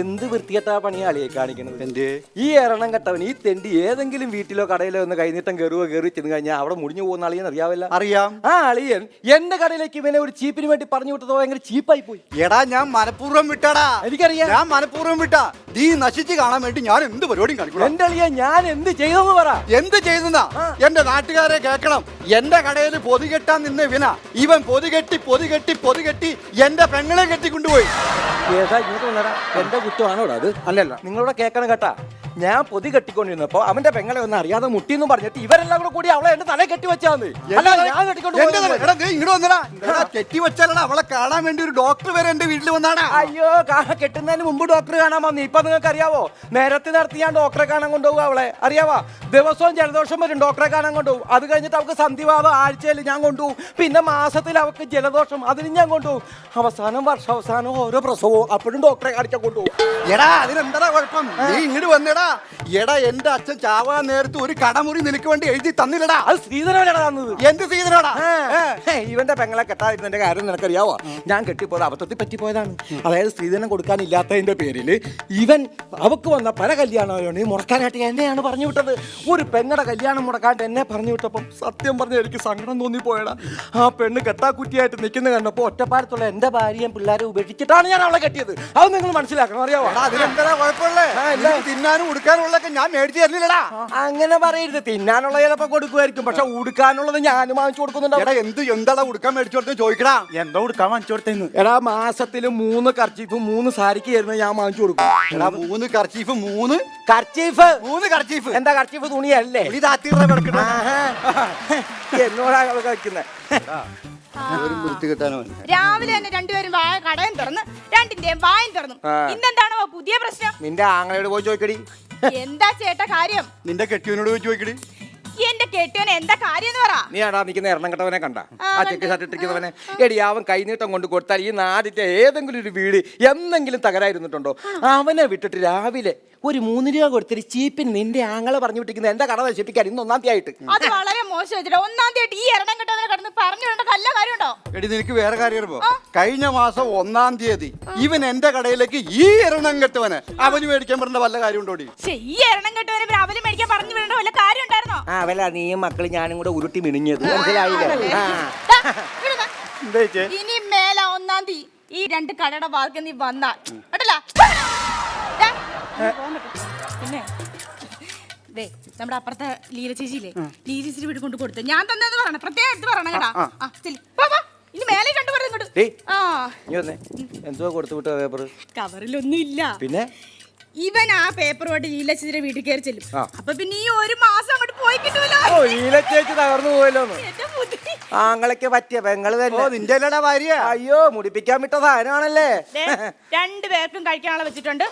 എന്ത് വൃത്തികെട്ടാ പണിയാ അളിയെ കാണിക്കണത്? എന്തേ ഈ എറണം കെട്ടവൻ ഈ തെണ്ടി ഏതെങ്കിലും വീട്ടിലോ കടയിലോ ഒന്ന് കൈനീട്ടം കയറി ചെന്ന് കഴിഞ്ഞാൽ അവിടെ മുടിഞ്ഞു പോകുന്ന അളിയൻ അറിയാവില്ല? അറിയാം. ആ അളിയൻ എന്റെ കടയിലേക്ക് ഇവനെ ഒരു ചീപ്പിന് വേണ്ടി പറഞ്ഞു വിട്ടതോ ഭയങ്കര ചീപ്പായി പോയി. എടാ ഞാൻ മനഃപൂർവ്വം വിട്ടാടാ. എനിക്കറിയാം, ഞാൻ മനഃപൂർവ്വം വിട്ടാ. നീ നശിച്ച് കാണാൻ വേണ്ടി ഞാൻ എന്ത് പരിപാടിയും കാണിക്കണം. എന്റെ അളിയ ഞാൻ എന്ത് ചെയ്തെന്ന് പറ. എന്ത് ചെയ്തെന്നാ എന്റെ നാട്ടുകാരെ കേൾക്കണം. എന്റെ കടയിൽ പൊതി കെട്ടാൻ നിന്ന ഇവൻ പൊതി കെട്ടി എന്റെ പെങ്ങളെ കെട്ടിക്കൊണ്ടുപോയി. ഏതാ ഇങ്ങോട്ട് വന്നടാ? എന്റെ കുറ്റമാണോടാ അത്? അല്ലല്ല, നിങ്ങളോട് കേൾക്കണം കേട്ടാ. ഞാൻ പൊതി കെട്ടിക്കൊണ്ടിരുന്നപ്പോ അവന്റെ പെങ്ങളെ ഒന്നും അറിയാതെ മുട്ടിന്ന് പറഞ്ഞിട്ട് ഇവരെല്ലാം കൂടി അവളെ എന്റെ തലയെ കെട്ടി വെച്ചാന്ന്. കെട്ടി വെച്ചാലടാ അവളെ കാണാൻ വേണ്ടി ഒരു ഡോക്ടർ വരെ എന്റെ വീട്ടിൽ വന്നാടാ. അയ്യോ, കെട്ടുന്നതിന് മുമ്പ് ഡോക്ടർ കാണാൻ വന്നു. ഇപ്പൊ നിങ്ങൾക്ക് അറിയാവോ, നേരത്തെ നടത്തി ഞാൻ ഡോക്ടറെ കാണാൻ കൊണ്ടുപോകും അവളെ. അറിയാവാ, ദിവസവും ജലദോഷം വരും, ഡോക്ടറെ കാണാൻ കൊണ്ടുപോകും. അത് കഴിഞ്ഞിട്ട് അവൾക്ക് സന്ധിവാദം ആഴ്ചയിൽ ഞാൻ കൊണ്ടുപോകും. പിന്നെ മാസത്തിൽ അവൾക്ക് ജലദോഷം, അതിന് ഞാൻ കൊണ്ടുപോകും. അവസാനം വർഷാവസാനം ഓരോ പ്രസവവും അപ്പോഴും ഡോക്ടറെ കാണിക്കാൻ കൊണ്ടുപോകും. എടാ അതിനെന്താ കുഴപ്പം? നീ ഇങ്ങോട്ട് വന്നേടാ. എടാ എന്റെ അച്ഛൻ ചാവാൻ നേരത്ത് ഒരു കടമുറി നിനക്ക് വേണ്ടി എഴുതി തന്നില്ലടാ. അത് ശ്രീധരനാണ് തന്നത്. എന്ത് ശ്രീധരനാടാ? ഇവന്റെ പെങ്ങളെ കെട്ടായിരുന്നതിന്റെ കാര്യം നിനക്കറിയാവോ? ഞാൻ കെട്ടിപ്പോയത് അബദ്ധത്തിൽ പറ്റിപ്പോയതാണ്. അതായത് സ്ത്രീധനം കൊടുക്കാനില്ലാത്തതിന്റെ പേരിൽ ഇവൻ അവക്ക് വന്ന പല കല്യാണം മുടക്കാനായിട്ട് എന്നെയാണ് പറഞ്ഞു വിട്ടത്. ഒരു പെങ്ങളുടെ കല്യാണം മുടക്കാനായിട്ട് എന്നെ പറഞ്ഞു വിട്ടപ്പം സത്യം പറഞ്ഞ എനിക്ക് സങ്കടം തോന്നിപ്പോയടാ. ആ പെണ്ണ് കെട്ടാക്കുറ്റിയായിട്ട് നിൽക്കുന്ന കണ്ടപ്പോൾ ഒറ്റപ്പാലത്തുള്ള എന്റെ ഭാര്യയും പിള്ളേരെ ഉപേക്ഷിച്ചിട്ടാണ് ഞാൻ അവളെ കെട്ടിയത്. അത് നിങ്ങൾ മനസ്സിലാക്കണം. അറിയാവോ? അതിനെന്താ കുഴപ്പമുള്ളേ? തിന്നാനും ഉടുക്കാനുള്ളതൊക്കെ ഞാൻ മേടിച്ചു തരുന്നില്ലടാ. അങ്ങനെ പറയരുത്. തിന്നാനുള്ള ചിലപ്പോ കൊടുക്കുമായിരിക്കും, പക്ഷെ ഉടുക്കാനുള്ളത് ഞാനും വാങ്ങിച്ചു കൊടുക്കുന്നുണ്ട്. എന്താ ഉടുക്കാൻ മേടിച്ചു കൊടുത്തു ചോദിക്കടാ. എന്താ ഉടുക്കാൻ വാങ്ങിച്ചു കൊടുത്തേന്ന്? എടാ മാസത്തില് 3 കർച്ചീഫ് 3 സാരിക്ക് ചേരുന്ന ഞാൻ വാങ്ങിച്ചു കൊടുക്കും. എടാ 3 കർച്ചീഫ് 3 കർച്ചീഫ് എന്താ? കർച്ചീഫ് തുണിയല്ലേ? എന്നോടാ കളിക്കുന്നത്. രാവിലെ തന്നെ രണ്ടുപേരും കടയും തുറന്ന് രണ്ടിന്റെയും വായും തുറന്നു. ഇന്നെന്താണോ പുതിയ പ്രശ്നം? നിന്റെ ആങ്ങളയോട് പോയി ചോദിക്കടി. എന്താ ചേട്ടാ കാര്യം? നിന്റെ കെട്ടിയവനോട് പോയി ചോദിക്കടി. എന്റെ കെട്ടിയവൻ എന്താ കാര്യം എന്ന് പറ. നീ ആടാ നിൽക്കുന്ന എണ്ണം കെട്ടവനെ കണ്ട? ആ ചെക്ക് ഷർട്ട് ഇട്ടിരിക്കുന്നവനെ. എടി അവൻ കൈനീട്ടം കൊണ്ട് കൊടുത്താൽ ഈ നാടിന്റെ ഏതെങ്കിലും ഒരു വീട് എന്തെങ്കിലും തകരായിരുന്നിട്ടുണ്ടോ? അവനെ വിട്ടിട്ട് രാവിലെ ഒരു 3 രൂപ കൊടുത്തിട്ട് ചീപ്പിന് നിന്റെ ആങ്ങളെ പറഞ്ഞു വിട്ടിരിക്കുന്നത് എന്റെ കട നശിപ്പിക്കാൻ ഇന്ന് 1-ാം തീയതി ആയിട്ട്. അത് വളരെ മോശം. 1-ാം തീയതി ഈ എണ്ണം കെട്ടവനെ കടന്ന് പറഞ്ഞു വിടേണ്ട കല്ല കാര്യമുണ്ടോ? എടി നിനക്ക് വേറെ കാര്യം അറിയുമോ? കഴിഞ്ഞ മാസം 1-ാം തീയതി ഇവൻ എന്റെ കടയിലേക്ക് ഈ എണ്ണം കെട്ടവന് അവന് മേടിക്കാൻ പറഞ്ഞ വല്ല കാര്യം ഉണ്ടോ? ഈ എണ്ണം കെട്ടവന് അവന് മേടിക്കാൻ പറഞ്ഞു വിടേണ്ട വല്ല കാര്യം ഉണ്ടായിരുന്നോ? അവല നീയും മക്കളും ഞാനും കൂടെ ഉരുട്ടി മിണിഞ്ഞത് മനസ്സിലായില്ലേ? ഇനി മേല 1-ാം തീയതി ഈ 2 കടയുടെ വാക്ക് നീ വന്നാൽ കേട്ടല്ല. പിന്നെ നമ്മുടെ അപ്പുറത്തെ ലീല ചേച്ചിയില്ലേ, ലീല ചേച്ചി വീട് കൊണ്ട് കൊടുത്ത് ഞാൻ തന്നെന്ന് പറയണം, പ്രത്യേകം എടുത്ത് പറയണം കേട്ടാ. ഇനി മേലെ കണ്ടുപോയി ഇങ്ങോട്ട്. ഡേയ്. ആ നീ വന്നേ എന്തോ കൊടുത്തു വിട്ട പേപ്പർ കവറിലൊന്നും ഇല്ല. പിന്നെ ഇവൻ ആ പേപ്പറുമായിട്ട് ലീലച്ചിന്റെ വീട്ടിൽ കയറി ചെല്ലും. അപ്പൊ പിന്നെ ഈ ഒരു മാസം അങ്ങോട്ട് പോയി കിട്ടൂലോ. ഓ ചേച്ചി തകർന്നു പോയല്ലോന്ന്. എന്റെ ബുദ്ധി. ആങ്ങളൊക്കെ പറ്റിയ പെങ്ങള് തന്നെ നിന്റെ അല്ലടാ ഭാര്യ. അയ്യോ മുടിപ്പിക്കാൻ വിട്ട സാധനമാണല്ലേ. ദേ, 2 പേർക്കും കഴിക്കാനുള്ള വെച്ചിട്ടുണ്ട്.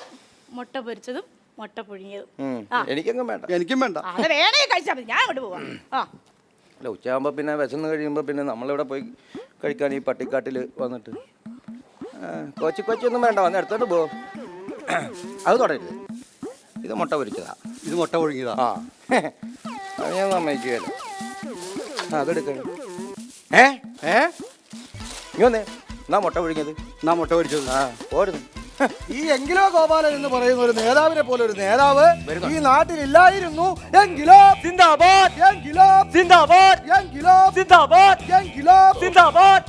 മുട്ട പൊരിച്ചതും മുട്ട പുഴുങ്ങിയതും. എനിക്കെങ്കിലും വേണ്ട. എനിക്കും വേണ്ട. അത് വേണേ കഴിച്ചാൽ മതി, ഞാൻ അങ്ങോട്ട് പോവാം. അല്ല ഉച്ചയാകുമ്പോ പിന്നെ വിശന്ന് കഴിയുമ്പോ പിന്നെ നമ്മളിവിടെ പോയി കഴിക്കാൻ ഈ പട്ടിക്കാട്ടിൽ വന്നിട്ട് കൊച്ചി ഒന്നും വേണ്ട, വന്ന് എടുത്തോണ്ട് പോ. അത് തുടരുത്. ഇത് മുട്ട പൊരിച്ചതാ. ഇത് മുട്ട ഒഴുകിയതാ. ആ അത് ഞാൻ സമ്മതിക്കുകയല്ല. അതെടുക്കണം. നീ വന്നേ എന്നാ മുട്ട പൊഴിഞ്ഞത്. എന്നാ മുട്ട പൊരിച്ചത്. ആ ഓടുന്നു. ഈ എങ്കിലോ ഗോപാലൻ എന്ന് പറയുന്ന ഒരു നേതാവിനെ പോലെ ഒരു നേതാവ് ഈ നാട്ടിലില്ലായിരുന്നു എങ്കിലോ സിന്ദാബാദ്, എങ്കിലോ സിന്ദാബാദ്, എങ്കിലോ സിന്ദാബാദ്, എങ്കിലോ സിന്ദാബാദ്.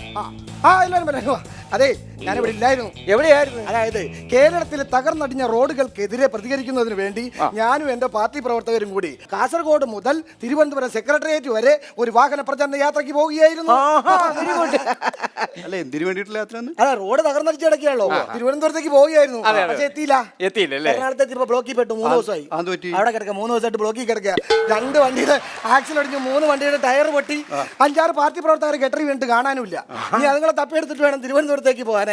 എല്ലാവരും പറയാ. അതെ, ഞാനിവിടെ ഇല്ലായിരുന്നു. എവിടെയായിരുന്നു? അതായത് കേരളത്തിലെ തകർന്നടിഞ്ഞ റോഡുകൾക്കെതിരെ പ്രതികരിക്കുന്നതിന് വേണ്ടി ഞാനും എന്റെ പാർട്ടി പ്രവർത്തകരും കൂടി കാസർഗോഡ് മുതൽ തിരുവനന്തപുരം സെക്രട്ടേറിയറ്റ് വരെ ഒരു വാഹന പ്രചരണ യാത്രയ്ക്ക് പോവുകയായിരുന്നു. അല്ല എന്തിനു വേണ്ടിയിട്ടുള്ള യാത്ര? അതെ, റോഡ് തകർന്നടിച്ച് കിടക്കുകയാണല്ലോ. തിരുവനന്തപുരത്തേക്ക് പോവുകയായിരുന്നു, പക്ഷെ എത്തിയില്ലല്ലേ. എറണാകുളത്ത് ഇപ്പൊ ബ്ലോക്കിൽ പെട്ടു. 3 ദിവസമായി അവിടെ കിടക്കുക. 3 ദിവസമായിട്ട് ബ്ലോക്കിൽ കിടക്കുക. 2 വണ്ടിയുടെ ആക്സിൽ അടിഞ്ഞു, 3 വണ്ടിയുടെ ടയർ പൊട്ടി. 5-6 പാർട്ടി പ്രവർത്തകരെ കെട്ടറി വേണ്ടിട്ട് കാണാനുമില്ല. ഇനി അതുങ്ങളെ തപ്പിയെടുത്തിട്ട് വേണം തിരുവനന്തപുരത്തേക്ക് പോകാനായിട്ട്.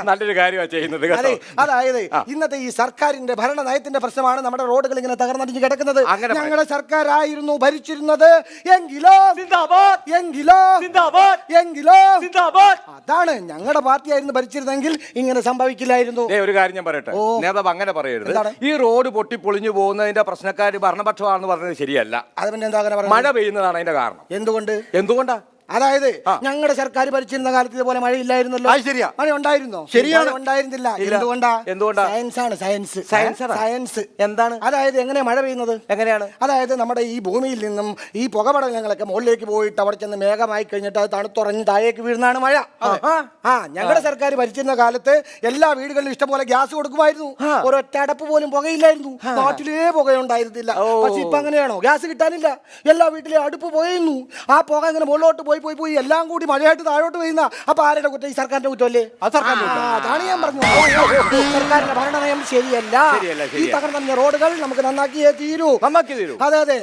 നല്ലൊരു കാര്യമാണ് ചെയ്യുന്നത്. അതായത് ഇന്നത്തെ ഈ സർക്കാരിന്റെ ഭരണ നയത്തിന്റെ പ്രശ്നമാണ് നമ്മുടെ റോഡുകൾ ഇങ്ങനെ തകർന്നടിഞ്ഞ് കിടക്കുന്നത്. ഞങ്ങളുടെ സർക്കാരായിരുന്നു ഭരിച്ചിരുന്നത് എങ്കിലോ എങ്കിലോ എങ്കിലോ അതാണ് ഞങ്ങളുടെ പാർട്ടിയായിരുന്നു ഭരിച്ചിരുന്നെങ്കിൽ ഇങ്ങനെ സംഭവിക്കില്ലായിരുന്നു. ഒരു കാര്യം ഞാൻ പറയട്ടെ, നേതാവ് അങ്ങനെ പറയരുത്. ഈ റോഡ് പൊട്ടി പൊളിഞ്ഞു പോകുന്നതിന്റെ പ്രശ്നക്കാർ ഭരണപക്ഷമാണെന്ന് പറഞ്ഞത് ശരിയല്ല. അത് പിന്നെ എന്താ അങ്ങനെ മഴ പെയ്യുന്നതാണ് അതിന്റെ കാരണം. എന്തുകൊണ്ടാ? അതായത് ഞങ്ങളുടെ സർക്കാർ ഭരിച്ചിരുന്ന കാലത്ത് ഇതുപോലെ മഴയില്ലായിരുന്നല്ലോ. ശരിയാ. മഴ ഉണ്ടായിരുന്നോ? ശരിയാണ്, ഉണ്ടായിരുന്നില്ല. എന്തുകൊണ്ടാ? സയൻസ് എന്താണ്? അതായത് എങ്ങനെയാ മഴ പെയ്യുന്നത്? എങ്ങനെയാണ്? അതായത് നമ്മുടെ ഈ ഭൂമിയിൽ നിന്നും ഈ പുകപടലങ്ങളൊക്കെ മുകളിലേക്ക് പോയിട്ട് അവിടെ ചെന്ന് മേഘമായി കഴിഞ്ഞിട്ട് അത് തണുത്തുറഞ്ഞ് താഴേക്ക് വീഴുന്നതാണ് മഴ. ഞങ്ങളുടെ സർക്കാർ ഭരിച്ചിരുന്ന കാലത്ത് എല്ലാ വീടുകളിലും ഇഷ്ടംപോലെ ഗ്യാസ് കൊടുക്കുമായിരുന്നു. ഒരൊറ്റ അടപ്പ് പോലും പുകയില്ലായിരുന്നു. നാട്ടിലേ പുകയുണ്ടായിരുന്നില്ല. പക്ഷെ ഇപ്പൊ അങ്ങനെയാണോ? ഗ്യാസ് കിട്ടാനില്ല. എല്ലാ വീട്ടിലെ അടുപ്പ് പുകയുന്നു. ആ പുക ഇങ്ങനെ മുകളിലോട്ട് പോയി എല്ലാം കൂടി മഴയായിട്ട് താഴോട്ട് പെയ്യുന്ന. അപ്പൊ ആരുടെ കുറ്റം? ഈ സർക്കാരിന്റെ കുറ്റമല്ലേ? അതാണ് ഞാൻ പറഞ്ഞത്. സർക്കാരിന്റെ ഭരണനയം ശരിയല്ല. ഈ തകർന്ന റോഡുകൾ നമുക്ക് നന്നാക്കിയേ തീരൂ. അതെ അതെ.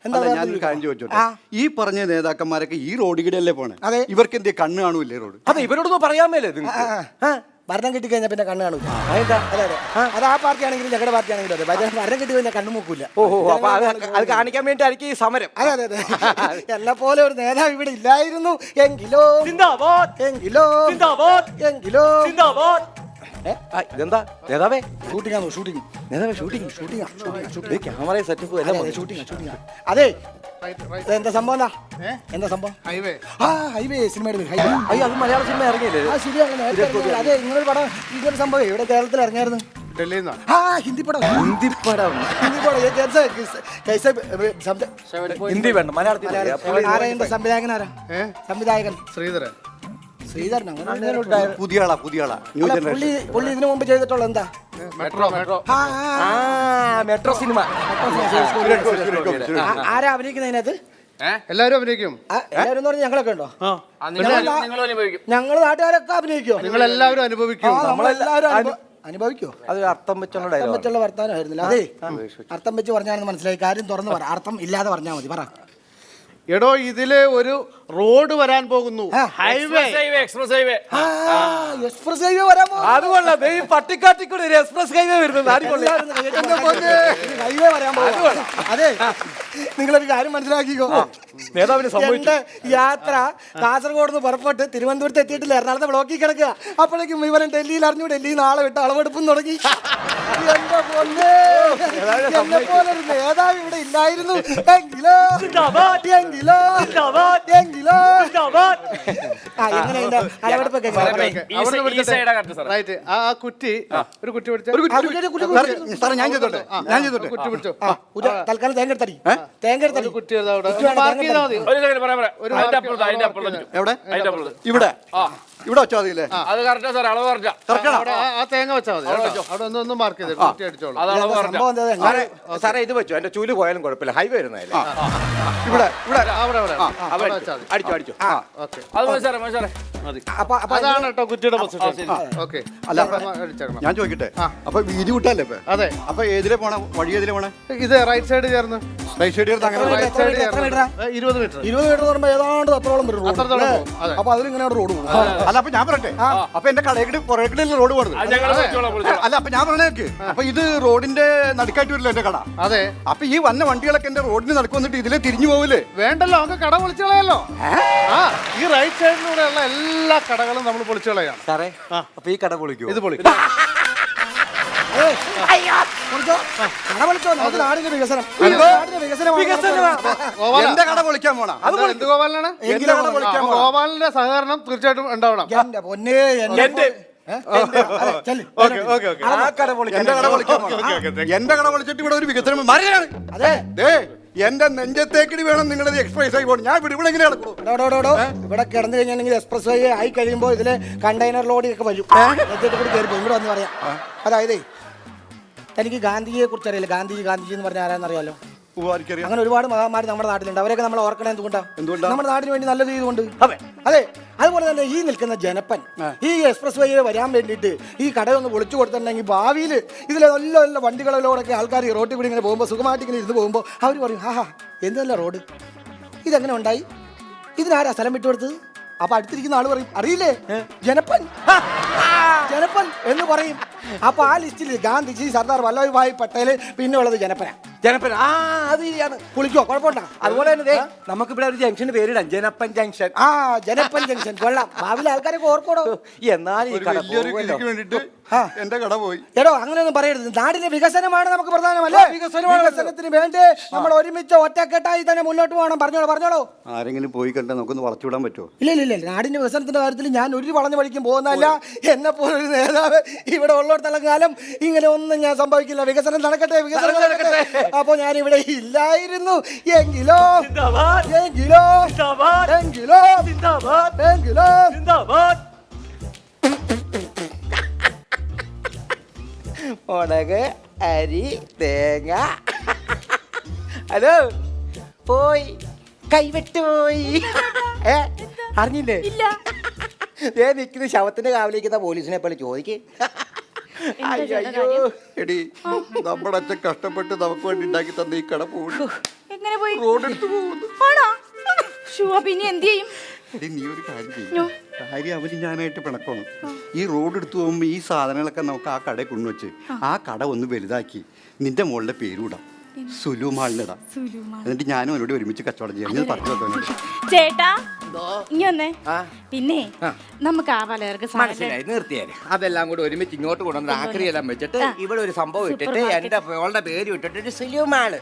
എന്താ ഞാനൊരു കാര്യം ചോദിച്ചോട്ടെ, ഈ പറഞ്ഞ നേതാക്കന്മാരൊക്കെ ഈ റോഡിലൂടെ അല്ലേ പോണേ? ഇവർക്ക് എന്തേ കണ്ണ് കാണൂല്ലേ റോഡ്? അതെ, ഇവരോടൊന്നും പറയാൻ മേലേ. ഭരണം കിട്ടിക്കഴിഞ്ഞാൽ പിന്നെ കണ്ണ് കാണൂല. അതെ അതെ. അത് ആ പാർട്ടി ആണെങ്കിലും ഞങ്ങളുടെ പാർട്ടി ആണെങ്കിലും അതെ. ഭരണം കിട്ടി കഴിഞ്ഞാൽ കണ്ണു നോക്കൂല. അത് കാണിക്കാൻ വേണ്ടിയായിരിക്കും ഈ സമരം. അതെ അതെ അതെ. എന്നെ പോലെ ഒരു നേതാവ് ഇവിടെ ഇല്ലായിരുന്നു എങ്കിലോ എങ്കിലോ എങ്കിലോ. ഇതെന്താ നേതാവേ? ഷൂട്ടിംഗ്. നേതാവേ ഷൂട്ടിംഗ് ക്യാമറ സെറ്റപ്പ് ഷൂട്ടിംഗ്. അതെ, എന്താ സംഭവം? എന്താ സംഭവം? ഹൈവേ സിനിമയുടെ ഹൈവേ. അയ്യോ, അത് മലയാള സിനിമ ഇറങ്ങിയില്ലേ? ശരിയാണ്. അതെ, ഇങ്ങനൊരു പടം, ഇങ്ങനൊരു സംഭവം ഇവിടെ കേരളത്തിൽ ഇറങ്ങിയായിരുന്നു. ഹിന്ദി പടം. ഹിന്ദി വേണ്ട, മലയാളത്തിൽ. സംവിധായകൻ ശ്രീധരൻ. പുതിയ ആളാ പുള്ളി ഇതിനു മുമ്പ് ചെയ്തിട്ടുള്ള എന്താ? Metro cinema. ആരാ അഭിനയിക്കുന്നതിനകത്ത്? എല്ലാവരും അഭിനയിക്കും. എല്ലാവരും എന്ന് പറഞ്ഞാൽ ഞങ്ങളൊക്കെ ഉണ്ടോ? ഞങ്ങൾ നാട്ടുകാരൊക്കെ അഭിനയിക്കോ? നിങ്ങൾ എല്ലാവരും അനുഭവിക്കും. നമ്മളെല്ലാവരും അനുഭവിക്കോ? അത് അർത്ഥം വെച്ചുള്ള വർത്താനമായിരുന്നില്ല. അതെ, അർത്ഥം വെച്ച് പറഞ്ഞാണെന്ന് മനസ്സിലായി. കാര്യം തുറന്ന് പറ, അർത്ഥം ഇല്ലാതെ പറഞ്ഞാൽ മതി. പറ. എടോ, ഇതില് ഒരു റോഡ് വരാൻ പോകുന്നു. Highway, express highway. Express highway വരാൻ പോകുന്നു. അതുകൊള്ള ഈ പട്ടിക്കാട്ടിക്കൂടെ ഒരു എക്സ്പ്രസ് ഹൈവേ വരുന്നത്. ഹൈവേ വരാൻ പോകുന്നു. അതെ, നിങ്ങളൊരു കാര്യം മനസ്സിലാക്കിക്കോ. നേതാവിന് എന്റെ യാത്ര കാസർഗോഡ് നിന്ന് പുറപ്പെട്ട് തിരുവനന്തപുരത്ത് എത്തിയിട്ടില്ല, എറണാകുളത്ത് ബ്ലോക്കിൽ കിടക്കുക. അപ്പോഴേക്കും ഇവൻ ഡൽഹിയിൽ അറിഞ്ഞു. ഡൽഹി നാളെ വിട്ട് അളവെടുപ്പും തുടങ്ങി. എന്റെ പൊന്നേ, എന്നെ പോലൊരു നേതാവ് ഇവിടെ ഇല്ലായിരുന്നു എങ്കിലോ എങ്കിലോ എങ്കിലോ. എങ്ങനെ അളവെടുപ്പൊക്കെ? ആ കുറ്റി ഒരു കുറ്റി പിടിച്ച തൽക്കാലം തേങ്ങ എടുത്തടി. കുറ്റി ഇവിടെ ഇവിടെ വെച്ചാൽ മതിയല്ലേ? അത് കറക്റ്റാ സാർ, അളവ് കറക്റ്റാ. ആ തേങ്ങ വെച്ചാൽ മതി. അവിടെ ഒന്ന് മാർക്ക് ചെയ്ത് കുറ്റി അടിച്ചോളൂ. സാറേ ഇത് വെച്ചോ, എന്റെ ചൂല് പോയാലും കുഴപ്പമില്ല. ഹൈവേ വരുന്നതല്ലേ? ഇവിടെ അവിടെ അടിച്ചോ അടിച്ചോ ആ ഓക്കെ അത് മനുഷ്യരെ മനുഷ്യരെ മതി അതാണ് കേട്ടോ കുറ്റിയുടെ പൊസിഷൻ ഓക്കെ അല്ല ഞാൻ ചോദിക്കട്ടെ അപ്പൊ വീതി വിട്ടല്ലേ ഇപ്പൊ അതെ അപ്പൊ ഏതിലെ പോണ വഴി ഏതിലെ പോണേ ഇത് റൈറ്റ് സൈഡ് ചേർന്ന് റൈറ്റ് സൈഡ് ചേർത്ത് അങ്ങനെ റൈറ്റ് സൈഡ് 20 മീറ്റർ 20 മീറ്റർ എന്ന് പറയുമ്പോൾ ഏതാണ്ട് അത്രോളം വരും road. അത്രത്തോളം അല്ലേ? പോകും. അതെ. അപ്പൊ അതിലിങ്ങനെ റോഡ് പോകും അല്ല അപ്പൊ ഞാൻ പറയട്ടെ അപ്പൊ എന്റെ കടയിൽ കുറെ കടയിൽ റോഡ് പോകുന്നത് ഞങ്ങൾ വിളിച്ചോളാം അല്ല അപ്പൊ ഞാൻ പറഞ്ഞേക്ക് അപ്പൊ ഇത് റോഡിന്റെ നടുക്കായിട്ട് വരില്ല എന്റെ കട അതെ അപ്പൊ ഈ വന്ന വണ്ടികളൊക്കെ എന്റെ റോഡിന് നടുക്ക് വന്നിട്ട് ഇതിലെ തിരിഞ്ഞു പോവില്ലേ വേണ്ടല്ലോ നമുക്ക് കട പൊളിച്ചു കളയല്ലോ ആ ഈ റൈറ്റ് സൈഡിലൂടെയുള്ള എല്ലാ കടകളും നമ്മൾ പൊളിച്ചു കളയാണ് സാറേ അപ്പൊ ഈ കട പൊളിക്കൂ ഇത് പൊളിക്കും കട വിളിച്ചോ നമുക്ക് നാടിന്റെ വികസനം നാടിന്റെ വികസനമാണ് എന്റെ കട പൊളിക്കാൻ പോണ എന്ത് ഗോപാലനാണ് എന്റെ കട പൊളിക്കാൻ പോണ ഗോപാലന്റെ സഹകരണം തീർച്ചയായിട്ടും ഉണ്ടാവണം എന്റെ പൊന്നേ എന്റെ ആ കട പൊളിക്കാൻ എന്റെ കട പൊളിക്കാൻ പോണ എന്റെ കട പൊളിച്ചിട്ട് ഇവിടെ ഒരു വികസനം മറിയാണ് അതെ ദേ എന്റെ നെഞ്ചത്തേക്കിടി വേണം നിങ്ങളത് എക്സ്പ്രൈസ് ആയി പോകണം ഞാൻ ഇവിടെ എങ്ങനെ നടക്കണു ഇവിടെ കിടന്നു കഴിഞ്ഞാണെങ്കിൽ എക്സ്പ്രസ് വഴി ആയി കഴിയുമ്പോൾ ഇതില് കണ്ടെയ്നർ ലോഡിയൊക്കെ വരും കൂടി കയറി പോകും ഇവിടെ വന്ന് പറയാം അതായത് എനിക്ക് ഗാന്ധിജിയെ കുറിച്ച് അറിയില്ല ഗാന്ധിജി എന്ന് പറഞ്ഞ ആരാന്നറിയാലോ അങ്ങനെ ഒരുപാട് മഹാന്മാർ നമ്മുടെ നാട്ടിലുണ്ട് അവരൊക്കെ നമ്മൾ ഓർക്കണേ എന്തുകൊണ്ടാണ് നമ്മുടെ നാടിന് വേണ്ടി നല്ലത് ചെയ്തുകൊണ്ട് അതെ അതുപോലെ തന്നെ ഈ നിൽക്കുന്ന ജനപ്പൻ ഈ എക്സ്പ്രസ് വഴി വരാൻ വേണ്ടിയിട്ട് ഈ കടയൊന്ന് പൊളിച്ചു കൊടുത്തിട്ടുണ്ടെങ്കിൽ ഭാവിയിൽ ഇതിലെ നല്ല നല്ല വണ്ടികളിലൂടെയൊക്കെ ആൾക്കാർ ഈ റോട്ടിൽ കൂടി ഇങ്ങനെ പോകുമ്പോൾ സുഖമായിട്ട് ഇങ്ങനെ ഇരുന്ന് പോകുമ്പോൾ അവർ പറയും ഹാ എന്ത് നല്ല റോഡ് ഇതെങ്ങനെ ഉണ്ടായി ഇതിനാരാ സ്ഥലം വിട്ടുകൊടുത്തത് അപ്പൊ അടുത്തിരിക്കുന്ന ആള് പറയും അറിയില്ലേ ജനപ്പൻ ജനപ്പൻ എന്ന് പറയും അപ്പൊ ആ ലിസ്റ്റിൽ ഗാന്ധിജി സർദാർ വല്ലഭായ് പട്ടേൽ പിന്നെ ഉള്ളത് ജനപ്പന അത് ശരിയാണ് കുളിക്കോ കുഴപ്പമുണ്ടോ അതുപോലെ തന്നെ നമുക്കിവിടെ ഒരു ജംഗ്ഷന് പേരിടാം ജനപ്പൻ ജംഗ്ഷൻ ജനപ്പൻ ജംഗ്ഷൻ കൊള്ളാം ഭാവിയിൽ ആൾക്കാരൊക്കെ ഓർക്കോടോ എന്നാലും ഈ കട പോകുമല്ലോ. വേണ്ടിട്ട് എന്റെ കട പോയി എടോ അങ്ങനെയൊന്നും പറയരുത് നാടിന്റെ വികസനമാണ് നമുക്ക് പ്രധാനമല്ലേ വികസനത്തിന് വേണ്ടി നമ്മൾ ഒരുമിച്ച് ഒറ്റക്കെട്ടായി തന്നെ മുന്നോട്ട് പോകണം പറഞ്ഞോളൂ ആരെങ്കിലും പോയി കണ്ടാൽ നമുക്കൊന്ന് വളച്ചുവിടാൻ പറ്റുമോ ഇല്ല നാടിന്റെ വികസനത്തിന്റെ കാര്യത്തിൽ ഞാൻ ഒരു വളഞ്ഞ വഴിക്കും പോകുന്നതല്ല എന്നെ പോലൊരു നേതാവ് ഇവിടെ ഉള്ളിടത്തോളം കാലം ഇങ്ങനെ ഒന്നും ഞാൻ സംഭവിക്കില്ല വികസനം നടക്കട്ടെ അപ്പൊ ഞാൻ ഇവിടെ ഇല്ലായിരുന്നു എങ്കിലോ മുളക് അരി തേങ്ങ ഹലോ പോയി കൈവിട്ട് പോയി അറിഞ്ഞില്ലേ ദേ നിൽക്കുന്ന ശവത്തിന്റെ കാവിലേക്കുന്ന പോലീസിനെ പോലെ ചോദിക്ക് അയ്യോ എടി നമ്മുടെ അച്ഛൻ കഷ്ടപ്പെട്ട് നമുക്ക് വേണ്ടി ഉണ്ടാക്കി തന്ന ഈ കട പോകുന്നു എങ്ങനെ പോയി റോഡ് എടുത്ത് പോകുന്നു പിന്നെ എന്ത് ചെയ്യും എടി നീ ഒരു കാര്യം ചെയ്യും കാര്യം അവന് ഞാനായിട്ട് പിണക്കണം ഈ റോഡ് എടുത്തു പോകുമ്പോൾ ഈ സാധനങ്ങളൊക്കെ നമുക്ക് ആ കടയിൽ കൊണ്ടുവച്ച് ആ കട ഒന്ന് വലുതാക്കി നിന്റെ മോളുടെ പേരൂടാം സുലുമാളിനിടാം എന്നിട്ട് ഞാനും അവനോട് ഒരുമിച്ച് കച്ചവടം ചെയ്യാം ഞാൻ പറഞ്ഞു വെക്കാനുണ്ട് ചേട്ടാ ഇനി വന്നേ പിന്നെ നമുക്ക് ആ പലർക്ക് മനസ്സിലായി നിർത്തിയാല് അതെല്ലാം കൂടി ഒരുമിച്ച് ഇങ്ങോട്ട് കൊണ്ടുവന്ന് ആക്രിയെല്ലാം വെച്ചിട്ട് ഇവിടെ ഒരു സംഭവം ഇട്ടിട്ട് എന്റെ മോളുടെ പേര് ഇട്ടിട്ട് ഒരു സുലുമാള്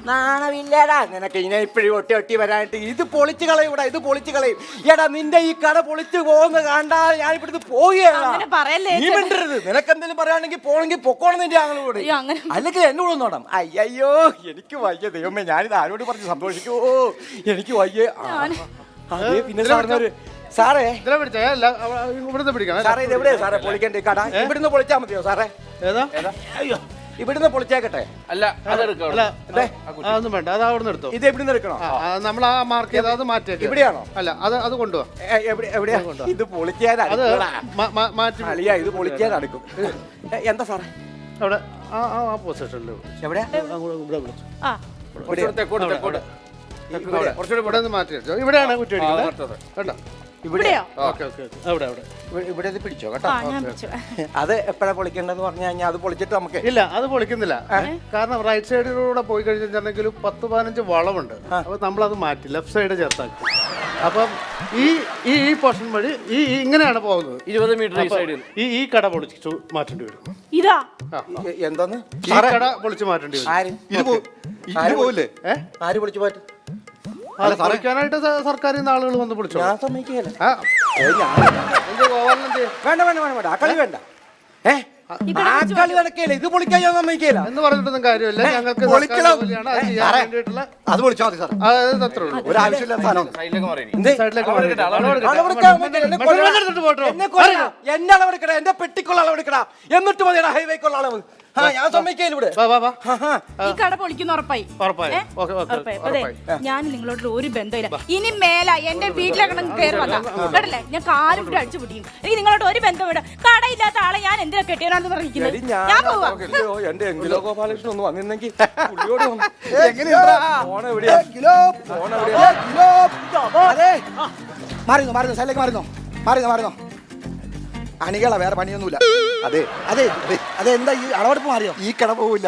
നാണമില്ലടാ നിനക്ക് ഇങ്ങനെ ഇപ്പോഴും ഒട്ടി വരാനായിട്ട് ഇത് പൊളിച്ചു കളയൂടാ ഇത് പൊളിച്ചു കളയും എടാ നിന്റെ ഈ കട പൊളിച്ചു പോകുന്ന കണ്ടാ ഞാൻ ഇവിടുന്ന് പോവുകയാണ് നീ മിണ്ടരുത് നിനക്ക് എന്തെങ്കിലും പറയുകയാണെങ്കിൽ പോണെങ്കിൽ പൊക്കോണം നിന്റെ ആങ്ങളോട് അല്ലെങ്കിൽ എന്നോട് നോടാം അയ്യോ എനിക്ക് വയ്യ ദൈവമേ ഞാനിത് ആരോട് പറഞ്ഞ് സന്തോഷിക്കോ എനിക്ക് വയ്യ പിന്നെ സാറേ ഇവിടുന്ന് പിടിക്കണം സാറേ ഇത് എവിടെയാ സാറേ പൊളിക്കേണ്ട കട ഇവിടുന്ന് പൊളിച്ചാൽ മതിയോ സാറേ അയ്യോ ഇവിടുന്ന് പൊളിച്ചേക്കട്ടെ അല്ല അതൊന്നും വേണ്ട അത് അവിടെ എടുത്തോ ഇത് എവിടുന്ന് എടുക്കണോ നമ്മൾ ആ മാർക്ക് ചെയ്ത് അത് മാറ്റി ഇവിടെയാണോ അല്ല അത് കൊണ്ടുപോവാ എവിടെയാ ഇത് പൊളിക്കാൻ അത് മാറ്റി അളിയാ ഇത് പൊളിക്കാൻ അടുക്കും എന്താ സാറേ അവിടെ ആ പൊസിഷനിൽ എവിടെ കുറച്ചുകൂടെ ഇവിടെ നിന്ന് മാറ്റി ഇവിടെയാണ് കുറ്റി കേട്ടോ ഇവിടെയോ ഇവിടെ പിടിച്ചോ കേട്ടോ അത് എപ്പോഴാ പൊളിക്കേണ്ടതെന്ന് പറഞ്ഞു കഴിഞ്ഞാൽ അത് പൊളിച്ചിട്ട് നമുക്ക് ഇല്ല അത് പൊളിക്കുന്നില്ല കാരണം റൈറ്റ് സൈഡിലൂടെ പോയി കഴിഞ്ഞിട്ടുണ്ടെങ്കിൽ 10-15 വളമുണ്ട് അപ്പൊ നമ്മളത് മാറ്റി ലെഫ്റ്റ് സൈഡ് ചേർത്താക്കി അപ്പം ഈ പോർഷൻ വഴി ഇങ്ങനെയാണ് പോകുന്നത് 20 മീറ്റർ ഈ സൈഡിൽ ഈ കട പൊളിച്ചു മാറ്റേണ്ടി വരും ഇതാ എന്തോന്ന് ഈ കട പൊളിച്ചു മാറ്റേണ്ടി വരും പോവില്ലേ ആര് പൊളിച്ചു മാറ്റും പൊളിക്കാനായിട്ട് സർക്കാരിൽ നിന്ന് ആളുകൾ വന്ന് പൊളിച്ചു ഞാൻ സമ്മതിക്കുകയല്ല വേണ്ട ആ കളി വേണ്ട കളി നടക്കുകയില്ല ഇത് പൊളിക്കാൻ ഞാൻ സമ്മതിക്കുകയില്ല എന്ന് പറഞ്ഞിട്ടൊന്നും കാര്യമില്ല ഞങ്ങൾക്ക് അത് വിളിച്ചാൽ മതി സാർ. അത് അത്രേ ഉള്ളൂ. ഒരാവശ്യമില്ല സാധനം. സൈഡിലേക്ക് മാറി നിൽക്ക്. എന്നെ അളവെടുക്കട, എന്റെ പെട്ടിക്കുള്ള അളവെടുക്കട, എന്നിട്ട് മതിയുടെ ഹൈവേക്കുള്ള അളവ്. ഞാൻ സമ്മതിക്കാൻ ഇവിടെ. വാ, വാ, വാ. ഈ കട പൊളിക്കുന്ന ഉറപ്പായി. ഉറപ്പായി. ഓക്കേ, ഓക്കേ, ഉറപ്പായി. അതെ, ഉറപ്പായി. ഞാൻ നിങ്ങളോട് ഒരു ബന്ധമില്ല. ഇനി മേല എന്റെ വീട്ടിലേക്ക് കയറി വന്ന കേട്ടല്ലേ, ഞാൻ കാലും ഇവിടെ അടിച്ചു പിടിക്കും. എനിക്ക് നിങ്ങളോട് ഒരു ബന്ധമില്ല. കടയില്ലാത്ത ആളെ ഞാൻ എന്തിനാ കെട്ടിയാണെന്ന് പറഞ്ഞിരിക്കുന്നത്. ഞാൻ പോവാ. എന്റെ എങ്കിലോ ഗോപാലകൃഷ്ണൻ ഒന്ന് വന്നിരുന്നെങ്കിൽ മാറിയോ അണികള വേറെ പണിയൊന്നുമില്ല. അതെ അതെ അതെ എന്താ ഈ അളവെടുപ്പ് മാറിയോ? ഈ കട പോവില്ല,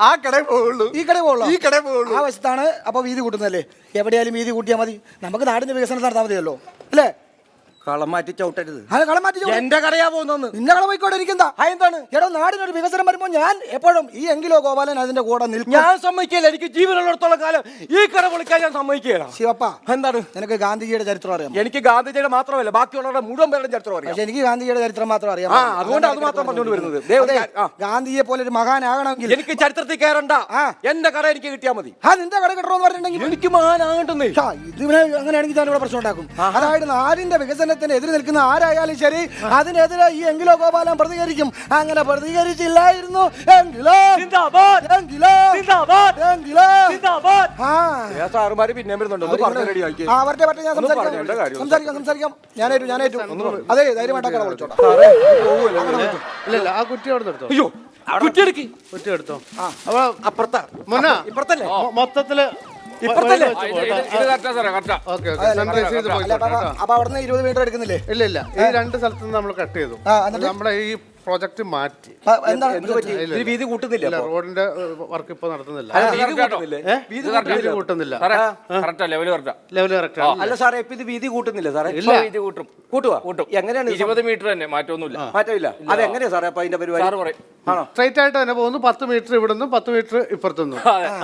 ആ കടയിൽ പോവുള്ളൂ. ഈ കടയിൽ പോകുള്ളൂ. ഈ കടയിൽ പോവുള്ളൂ. ആ വശത്താണ് അപ്പൊ വീതി കൂട്ടുന്നല്ലേ. എവിടെയാലും വീതി കൂട്ടിയാൽ മതി. നമുക്ക് നാടിന്റെ വികസനം നടത്താൻ മതിയല്ലോ അല്ലേ? കളം മാറ്റി ചവിട്ടരുത്. അത് കളം മാറ്റി എന്റെ കടയാ പോകുന്നു. നിന്റെ കട പോയിക്കോട്ടെ. എനിക്കെന്താ എന്താണ് എടോ, നാടിനൊരു വികസനം വരുമ്പോൾ ഞാൻ എപ്പോഴും ഈ എങ്കിലോ ഗോപാലൻ അതിന്റെ കൂടെ നിൽക്കും. ഞാൻ സമ്മതിക്കില്ല. എനിക്ക് ജീവനുള്ളിടത്തോളം കാലം ഈ കട പൊളിക്കാൻ ഞാൻ സമ്മതിക്കുകയില്ല. ശിവപ്പ, എന്താണ്? നിനക്ക് ഗാന്ധിജിയുടെ ചരിത്രം അറിയാം? എനിക്ക് ഗാന്ധിജിയുടെ മാത്രമല്ല, ബാക്കിയുള്ളവരുടെ മുഴുവൻ പേരുടെ ചരിത്രം അറിയാം. പക്ഷെ എനിക്ക് ഗാന്ധിജിയുടെ ചരിത്രം മാത്രം അറിയാം. അതുകൊണ്ട് അത് മാത്രം പറഞ്ഞുകൊണ്ട് വരുന്നത്. ഗാന്ധിജിയെ പോലെ ഒരു മഹാനാകണമെങ്കിൽ എനിക്ക് ചരിത്രത്തിൽ കയറണ്ട. എന്റെ കട എനിക്ക് കിട്ടിയാൽ മതി. നിന്റെ കട കിട്ടണമെന്ന് പറഞ്ഞിട്ടുണ്ടെങ്കിൽ എനിക്ക് മഹാനാകണ്ടെന്നേ. ഇതിനെ അങ്ങനെയാണെങ്കിൽ ഞാൻ ഇവിടെ പ്രശ്നം ഉണ്ടാക്കും. അതായത് നാടിന്റെ വികസനത്തിന് എതിരെ നിൽക്കുന്ന ആരായാലും ശരി, അതിനെതിരെ ഈ എങ്കിലോ ഗോപാലൻ പ്രതികരിക്കും. അങ്ങനെ പ്രതികരിച്ചില്ലായിരുന്നു എങ്കിലോ സാറുമാര് പിന്നെ വരുന്നുണ്ട്. അവരുടെ പറ്റി ഞാൻ സംസാരിക്കാം. ഞാനേറ്റു. അതെ, ധൈര്യമായിട്ടൊക്കെ വിളിച്ചോട്ടെ. ഇല്ല, ആ കുറ്റി അവിടെ നിർത്തോ. അയ്യോ, കുറ്റി എടുത്തോ. അപ്പൊ അപ്പുറത്താ മുന്ന ഇപ്പുറത്തല്ലേ? മൊത്തത്തില് ഇപ്പുറത്തല്ലേ? അപ്പൊ അവിടുന്ന് 20 മീറ്റർ എടുക്കുന്നില്ലേ? ഇല്ല, ഈ രണ്ട് സ്ഥലത്ത് നിന്ന് നമ്മൾ കട്ട് ചെയ്തു. നമ്മുടെ ഈ പ്രോജക്റ്റ് മാറ്റി. വീതി കൂട്ടുന്നില്ല. റോഡിന്റെ വർക്ക് ഇപ്പൊ നടത്തുന്നില്ല. വീതി കൂട്ടുന്നില്ല. Level correct. അല്ല സാറേ, ഇപ്പൊ ഇത് വീതി കൂട്ടുന്നില്ല സാറേ? ഇല്ല, കൂട്ടും. എങ്ങനെയാണ്? 20 മീറ്റർ തന്നെ, മാറ്റമൊന്നുമില്ല. മാറ്റമില്ല. അതെങ്ങനെയാ സാറേ അപ്പൊ അതിന്റെ പരിപാടി? സ്ട്രൈറ്റ് ആയിട്ട് തന്നെ പോകുന്നു. 10 മീറ്റർ ഇവിടുന്ന് 10 മീറ്റർ ഇപ്പുറത്തുനിന്ന്.